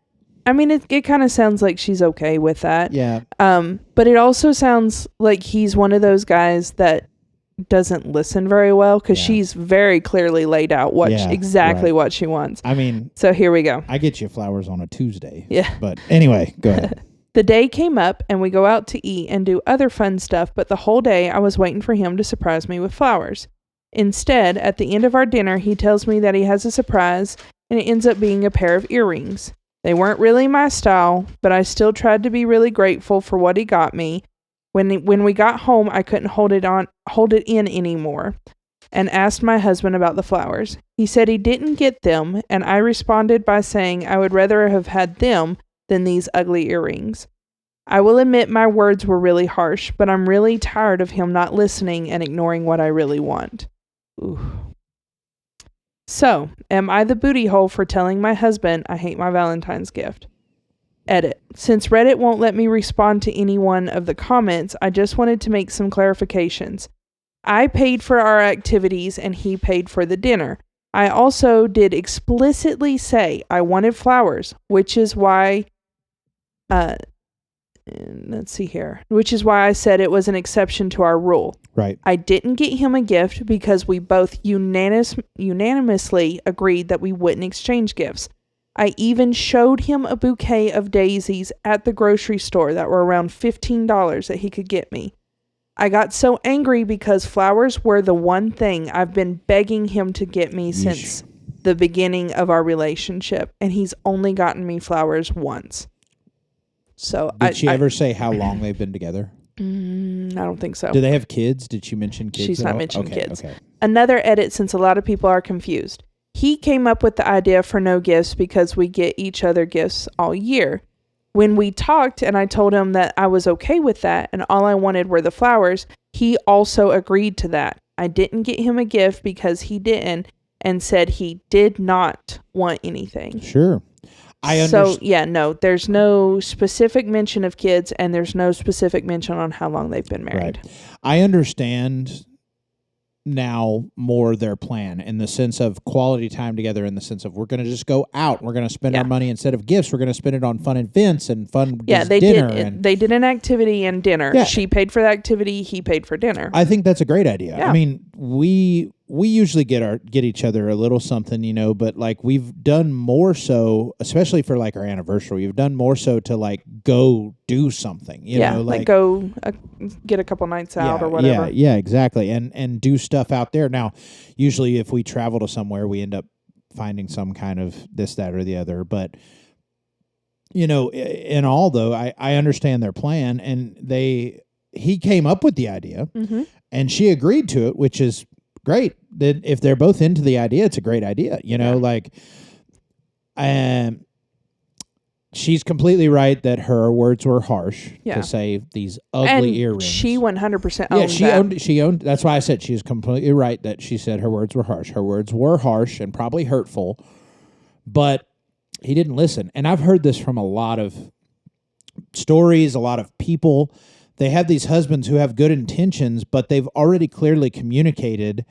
I mean, it kind of sounds like she's okay with that. Yeah. But it also sounds like he's one of those guys that doesn't listen very well because she's very clearly laid out what what she wants. I mean, so here we go. I get you flowers on a Tuesday. Yeah. But anyway, go ahead. The day came up and we go out to eat and do other fun stuff, but the whole day I was waiting for him to surprise me with flowers. Instead, at the end of our dinner, he tells me that he has a surprise and it ends up being a pair of earrings. They weren't really my style, but I still tried to be really grateful for what he got me. When we got home, I couldn't hold it in anymore and asked my husband about the flowers. He said he didn't get them, and I responded by saying I would rather have had them than these ugly earrings. I will admit my words were really harsh, but I'm really tired of him not listening and ignoring what I really want. Ooh. So, am I the booty hole for telling my husband I hate my Valentine's gift? Edit. Since Reddit won't let me respond to any one of the comments, I just wanted to make some clarifications. I paid for our activities and he paid for the dinner. I also did explicitly say I wanted flowers, which is why which is why I said it was an exception to our rule. Right. I didn't get him a gift because we both unanimously agreed that we wouldn't exchange gifts. I even showed him a bouquet of daisies at the grocery store that were around $15 that he could get me. I got so angry because flowers were the one thing I've been begging him to get me since the beginning of our relationship, and he's only gotten me flowers once. So Did she ever say how long they've been together? I don't think so. Do they have kids? Did she mention kids? She's not mentioned kids. Okay. Another edit, since a lot of people are confused. He came up with the idea for no gifts because we get each other gifts all year. When we talked and I told him that I was okay with that and all I wanted were the flowers, he also agreed to that. I didn't get him a gift because he didn't and said he did not want anything. Sure. So, no, there's no specific mention of kids and there's no specific mention on how long they've been married. Right. I understand now more their plan in the sense of quality time together, in the sense of we're going to just go out. We're going to spend our money instead of gifts. We're going to spend it on fun events and fun dinner. They did an activity and dinner. Yeah. She paid for the activity. He paid for dinner. I think that's a great idea. Yeah. I mean, we usually get each other a little something, but like we've done more so, especially for like our anniversary, we've done more so to like go do something, you know, like go get a couple nights out or whatever. Yeah, exactly. And do stuff out there. Now, usually if we travel to somewhere, we end up finding some kind of this, that, or the other. But, in all though, I understand their plan, and he came up with the idea and she agreed to it, which is great. That if they're both into the idea, it's a great idea, she's completely right that her words were harsh to say these ugly earrings. She 100% owned that. She owned. That's why I said she's completely right that she said her words were harsh. Her words were harsh and probably hurtful, but he didn't listen. And I've heard this from a lot of stories, a lot of people. They have these husbands who have good intentions, but they've already clearly communicated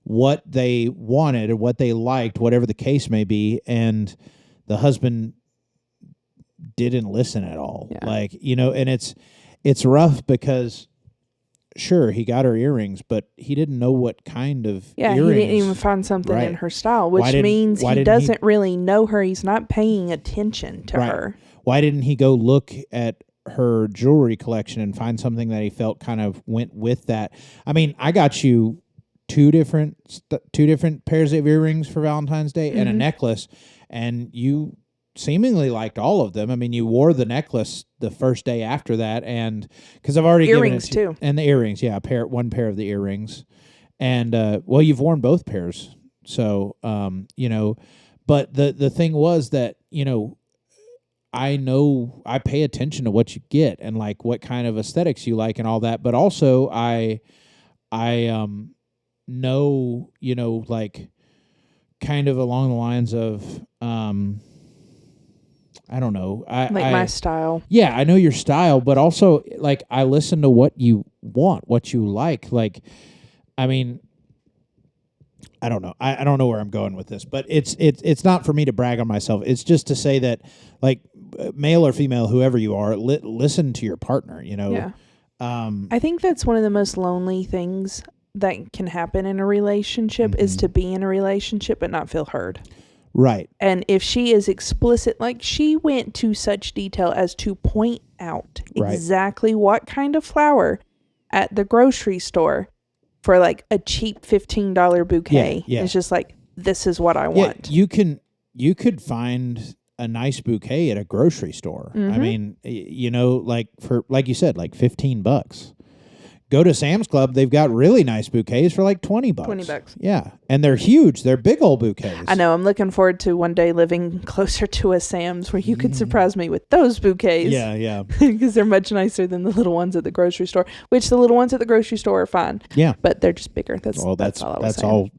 what they wanted and what they liked, whatever the case may be, and the husband didn't listen at all. Yeah. And it's rough because sure, he got her earrings, but he didn't know what kind of earrings. He didn't even find something in her style, which means he doesn't really know her. He's not paying attention to her. Why didn't he go look at her jewelry collection and find something that he felt kind of went with that? I mean, I got you two different pairs of earrings for Valentine's Day and a necklace, and you seemingly liked all of them. I mean, you wore the necklace the first day after that, and because I've already earrings given it too, and the earrings, one pair of the earrings, and well, you've worn both pairs, so But the thing was that I know I pay attention to what you get and like what kind of aesthetics you like and all that, but also I know like kind of along the lines of I don't know. my style. Yeah, I know your style, but also like I listen to what you want, what you like. Like, I mean, I don't know. I don't know where I'm going with this, but it's not for me to brag on myself. It's just to say that, like, male or female, whoever you are, listen to your partner. Yeah. I think that's one of the most lonely things that can happen in a relationship is to be in a relationship but not feel heard. Right. And if she is explicit, like she went to such detail as to point out exactly what kind of flower at the grocery store for like a cheap $15 bouquet. Yeah. It's just like, this is what I want. You could find a nice bouquet at a grocery store. I mean, like you said, like $15. Go to Sam's Club. They've got really nice bouquets for like $20. $20. Yeah. And they're huge. They're big old bouquets. I know. I'm looking forward to one day living closer to a Sam's where you could surprise me with those bouquets. Yeah. Because they're much nicer than the little ones at the grocery store, which the little ones at the grocery store are fine. Yeah. But they're just bigger. That's all I was saying.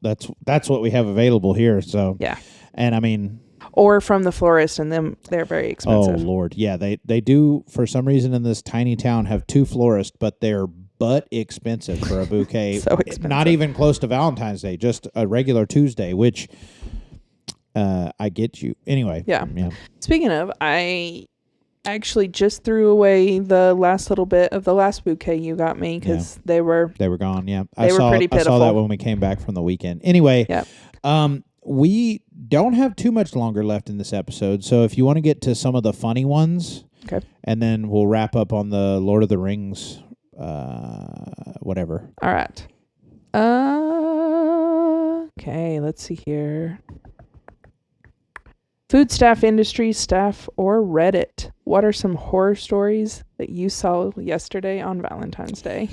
That's what we have available here. So yeah. And I mean, or from the florist, and they're very expensive. Oh Lord. Yeah. They do for some reason in this tiny town have two florists, but they're expensive for a bouquet. So expensive. Not even close to Valentine's Day, just a regular Tuesday, which I get you. Anyway. Yeah. Speaking of, I actually just threw away the last little bit of the last bouquet you got me because they were gone. Yeah. They were pretty pitiful. I saw that when we came back from the weekend. Anyway. Yeah. We don't have too much longer left in this episode, so if you want to get to some of the funny ones, okay, and then we'll wrap up on the Lord of the Rings whatever. All right. Okay, let's see here. Food staff, industry staff, or Reddit. What are some horror stories that you saw yesterday on Valentine's Day?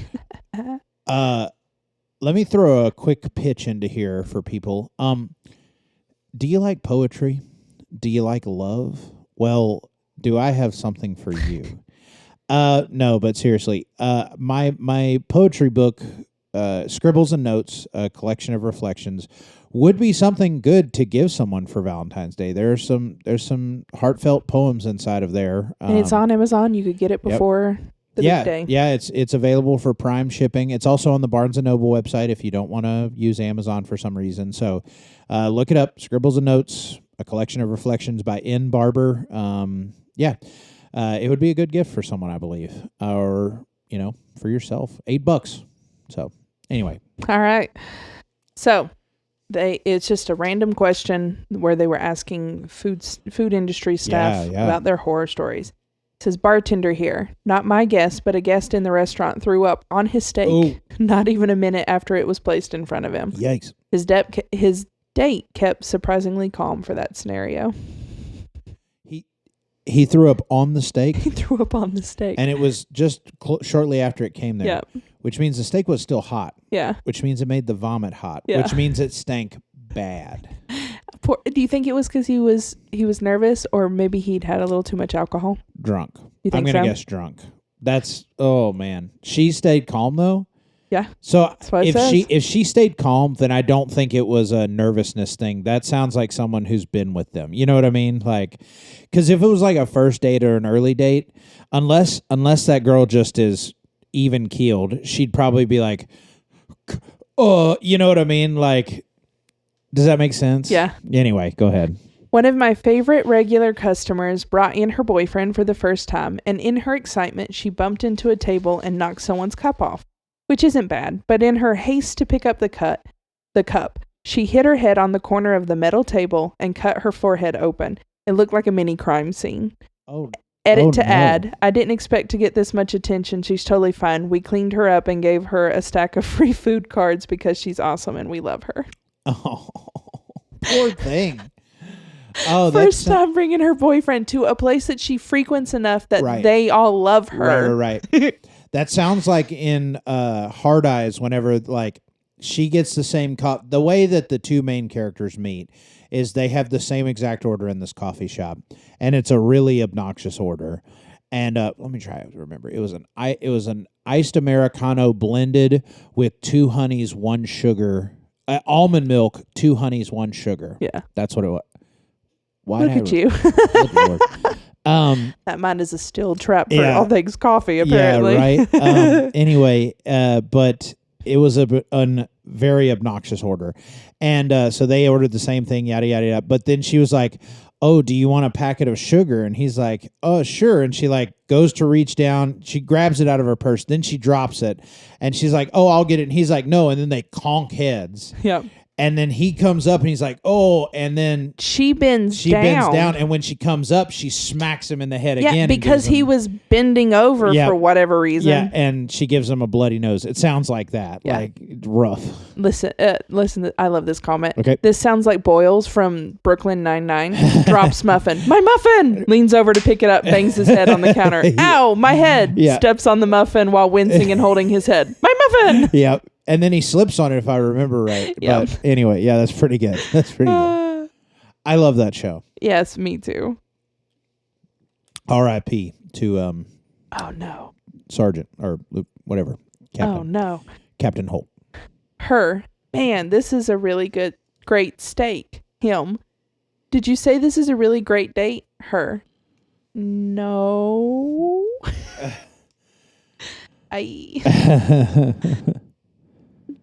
Let me throw a quick pitch into here for people. Do you like poetry? Do you like love? Well, do I have something for you? No, but seriously, my poetry book, Scribbles and Notes, a collection of reflections, would be something good to give someone for Valentine's Day. There's some heartfelt poems inside of there. And it's on Amazon. You could get it before the big day. Yeah, it's available for Prime shipping. It's also on the Barnes & Noble website if you don't want to use Amazon for some reason. So look it up, Scribbles and Notes, a collection of reflections by N. Barber. It would be a good gift for someone, I believe, or, for yourself. $8. So anyway. All right. So it's just a random question where they were asking food industry staff about their horror stories. It says, bartender here, not my guest, but a guest in the restaurant threw up on his steak, not even a minute after it was placed in front of him. Yikes. His date kept surprisingly calm for that scenario. He threw up on the steak? He threw up on the steak. And it was just shortly after it came there. Yep. Which means the steak was still hot. Yeah. Which means it made the vomit hot. Yeah. Which means it stank bad. Do you think it was because he was nervous, or maybe he'd had a little too much alcohol? Drunk. You think I'm going to guess drunk. Oh, man. She stayed calm, though? Yeah. So if she stayed calm, then I don't think it was a nervousness thing. That sounds like someone who's been with them. You know what I mean? Like, because if it was like a first date or an early date, unless that girl just is even keeled, she'd probably be like, oh, you know what I mean? Like, does that make sense? Yeah. Anyway, go ahead. One of my favorite regular customers brought in her boyfriend for the first time, and in her excitement, she bumped into a table and knocked someone's cup off. Which isn't bad, but in her haste to pick up the cup, she hit her head on the corner of the metal table and cut her forehead open. It looked like a mini crime scene. Add, I didn't expect to get this much attention. She's totally fine. We cleaned her up and gave her a stack of free food cards because she's awesome and we love her. Oh, poor thing. Oh, first time bringing her boyfriend to a place that she frequents enough that they all love her. Right. That sounds like in Hard Eyes, whenever like she gets the same the way that the two main characters meet is they have the same exact order in this coffee shop, and it's a really obnoxious order. And let me try to remember. It was an iced Americano blended with 2 honeys, 1 sugar, almond milk, 2 honeys, 1 sugar. Yeah, that's what it was. Look at you. Good Lord. That mind is a still trap for all things coffee, apparently. Yeah, right. Anyway, but it was a very obnoxious order. And so they ordered the same thing, yada, yada, yada. But then she was like, oh, do you want a packet of sugar? And he's like, oh, sure. And she like goes to reach down. She grabs it out of her purse. Then she drops it. And she's like, oh, I'll get it. And he's like, no. And then they conk heads. Yep. And then he comes up and he's like, oh, and then she bends down. And when she comes up, she smacks him in the head again. Yeah, because he was bending over for whatever reason. Yeah, and she gives him a bloody nose. It sounds like that. Yeah. Like rough. Listen, I love this comment. Okay. This sounds like Boyles from Brooklyn Nine-Nine. Drops muffin. My muffin! Leans over to pick it up, bangs his head on the counter. Ow, my head! Yeah. Steps on the muffin while wincing and holding his head. My muffin! Yeah. And then he slips on it, if I remember right. Yep. But anyway, yeah, that's pretty good. That's pretty good. I love that show. Yes, me too. R.I.P. to oh no, Sergeant or whatever. Captain. Oh no, Captain Holt. Her, man, this is a really great steak. Him. Did you say this is a really great date? Her. No.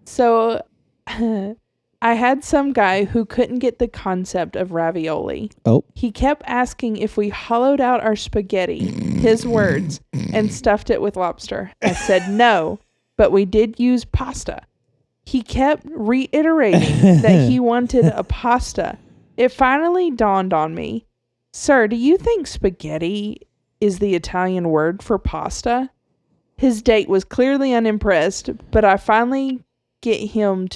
So, I had some guy who couldn't get the concept of ravioli. Oh. He kept asking if we hollowed out our spaghetti, his words, and stuffed it with lobster. I said no, but we did use pasta. He kept reiterating that he wanted a pasta. It finally dawned on me. Sir, do you think spaghetti is the Italian word for pasta? His date was clearly unimpressed, but I finally get him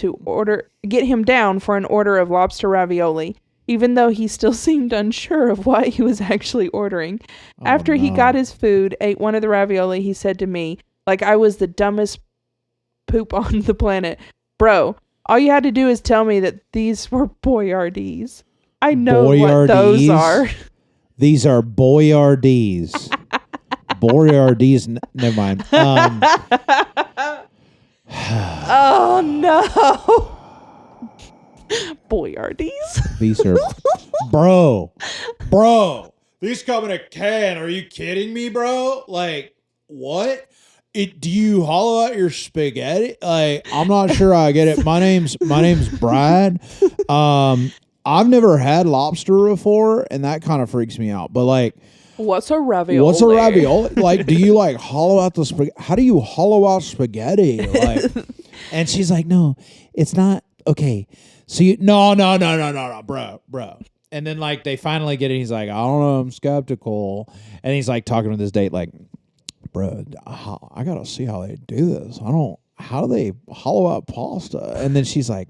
down for an order of lobster ravioli, even though he still seemed unsure of what he was actually ordering. After he got his food, ate one of the ravioli, he said to me, like I was the dumbest poop on the planet, bro, all you had to do is tell me that these were Boyardees. I know what those are. These are Boyardees. Boyardees, never mind. Oh no. Boyardees. These are bro. These come in a can. Are you kidding me, bro? Like, what? Do you hollow out your spaghetti? Like, I'm not sure I get it. My name's Brad. I've never had lobster before, and that kind of freaks me out. But like, what's a ravioli? Like, do you like hollow out the spaghetti? How do you hollow out spaghetti? Like, and she's like, no, it's not. Okay. So no, bro. And then like, they finally get it. He's like, I don't know. I'm skeptical. And he's like talking to this date, like, bro, I got to see how they do this. How do they hollow out pasta? And then she's like,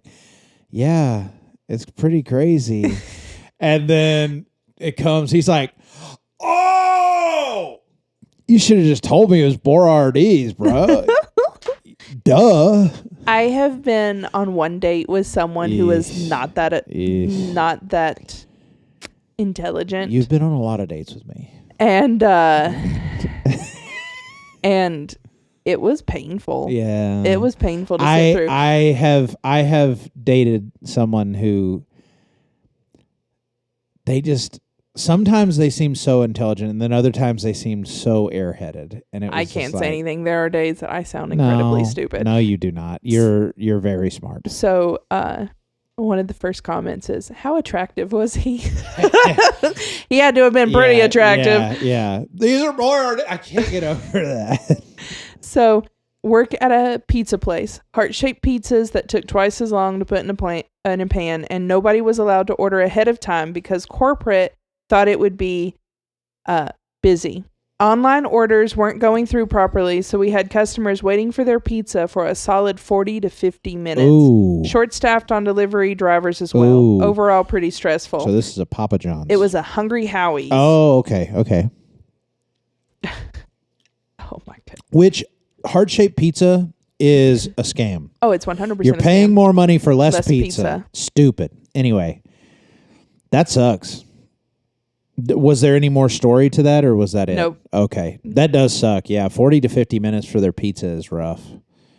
yeah, it's pretty crazy. And then it comes, he's like, oh, you should have just told me it was Boyardees, bro. Duh. I have been on one date with someone who is not that intelligent. You've been on a lot of dates with me. And and it was painful. Yeah. It was painful to sit through. I have dated someone who sometimes they seem so intelligent, and then other times they seem so airheaded. And I can't say anything. There are days that I sound incredibly stupid. No, you do not. You're very smart. So, one of the first comments is, how attractive was he? He had to have been pretty attractive. Yeah. These are more. I can't get over that. So, work at a pizza place. Heart-shaped pizzas that took twice as long to put in a pan, and nobody was allowed to order ahead of time because corporate thought it would be busy. Online orders weren't going through properly, so we had customers waiting for their pizza for a solid 40 to 50 minutes. Ooh. Short-staffed on delivery drivers as well. Ooh. Overall, pretty stressful. So this is a Papa John's. It was a Hungry Howie's. Oh, okay. Oh, my God. Which heart-shaped pizza is a scam. Oh, it's 100% You're paying more money for less pizza. Stupid. Anyway, that sucks. Was there any more story to that, or was that it? Nope. Okay. That does suck. Yeah, 40 to 50 minutes for their pizza is rough.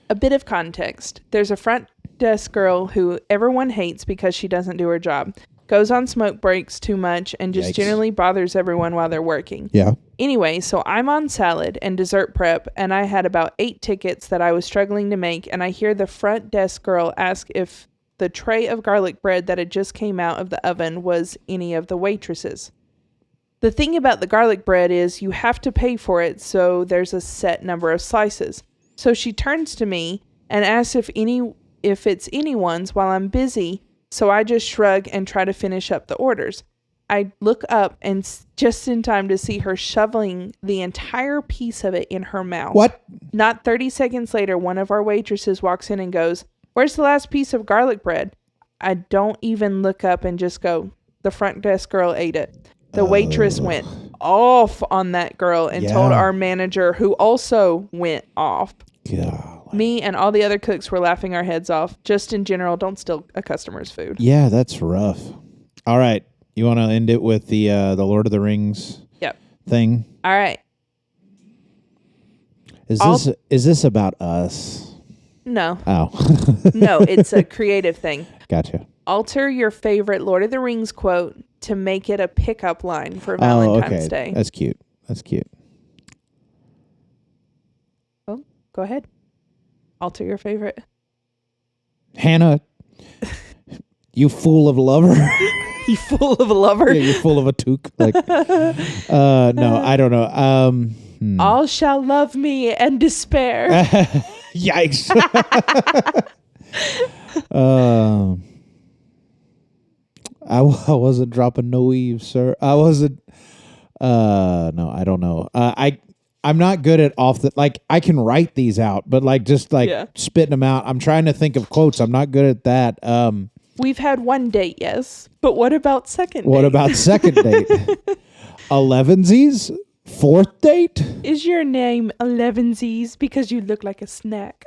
A bit of context. There's a front desk girl who everyone hates because she doesn't do her job. Goes on smoke breaks too much and just generally bothers everyone while they're working. Yeah. Anyway, so I'm on salad and dessert prep, and I had about 8 tickets that I was struggling to make, and I hear the front desk girl ask if the tray of garlic bread that had just came out of the oven was any of the waitress's. The thing about the garlic bread is you have to pay for it, so there's a set number of slices. So she turns to me and asks if it's anyone's while I'm busy, so I just shrug and try to finish up the orders. I look up and just in time to see her shoveling the entire piece of it in her mouth. What? Not 30 seconds later, one of our waitresses walks in and goes, "Where's the last piece of garlic bread?" I don't even look up and just go, "The front desk girl ate it." The waitress went off on that girl and told our manager, who also went off. Golly. Me and all the other cooks were laughing our heads off. Just in general, don't steal a customer's food. Yeah, that's rough. All right. You want to end it with the Lord of the Rings thing? All right. Is this about us? No. Oh. No, it's a creative thing. Gotcha. Alter your favorite Lord of the Rings quote to make it a pickup line for Valentine's Day. That's cute. Oh, go ahead. Alter your favorite. Hannah, you fool of a lover. You fool of a lover. Yeah, you fool of a toque. Like, no, I don't know. All shall love me and despair. Yikes. I wasn't dropping no eaves, sir. I wasn't. No, I don't know. I'm not good at I can write these out, but spitting them out. I'm trying to think of quotes. I'm not good at that. We've had one date, yes, but what about second date? What about second date? 11sies? Fourth date? Is your name 11sies because you look like a snack?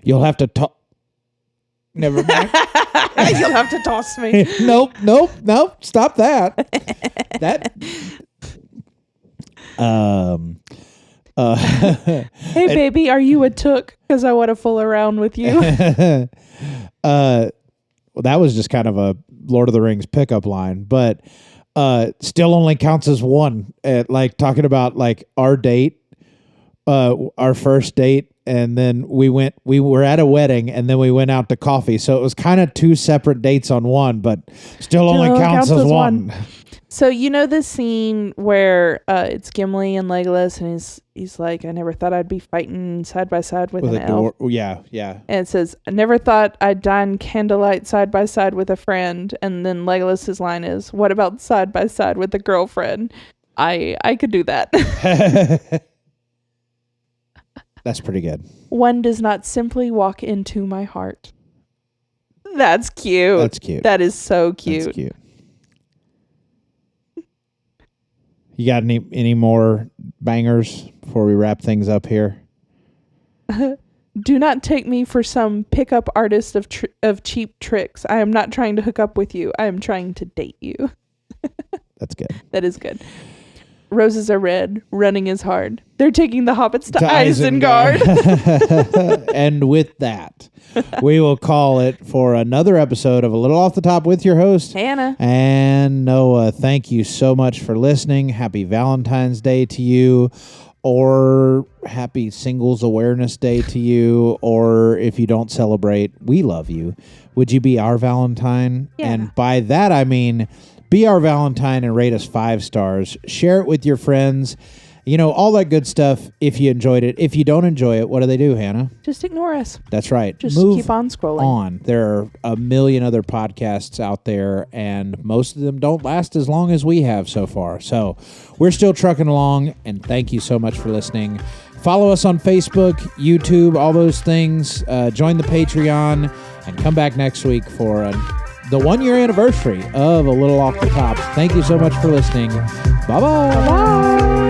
You'll have to talk. Never mind. You'll have to toss me. Nope. Stop that. Hey, baby, are you a took? Because I want to fool around with you. Well, that was just kind of a Lord of the Rings pickup line, but still only counts as one. Talking about our date, our first date, and then we were at a wedding, and then we went out to coffee. So it was kind of 2 separate dates on one, but still only counts as one. So you know the scene where it's Gimli and Legolas, and he's like, "I never thought I'd be fighting side by side with an elf." Yeah. And it says, "I never thought I'd dine candlelight side by side with a friend." And then Legolas's line is, "What about side by side with a girlfriend?" I could do that. That's pretty good. One does not simply walk into my heart. That's cute. That is so cute. That's cute. You got any more bangers before we wrap things up here? Do not take me for some pickup artist of cheap tricks. I am not trying to hook up with you. I am trying to date you. That's good. That is good. Roses are red. Running is hard. They're taking the hobbits to Isengard. And with that, we will call it for another episode of A Little Off the Top with your host, Hannah and Noah. Thank you so much for listening. Happy Valentine's Day to you, or happy Singles Awareness Day to you, or if you don't celebrate, we love you. Would you be our Valentine? Yeah. And by that, I mean, be our Valentine and rate us 5 stars. Share it with your friends. all that good stuff if you enjoyed it. If you don't enjoy it, what do they do, Hannah? Just ignore us. That's right. Just keep on scrolling. There are a million other podcasts out there, and most of them don't last as long as we have so far. So we're still trucking along, and thank you so much for listening. Follow us on Facebook, YouTube, all those things. Join the Patreon, and come back next week for the 1-year anniversary of A Little Off the Top. Thank you so much for listening. Bye-bye. Bye-bye.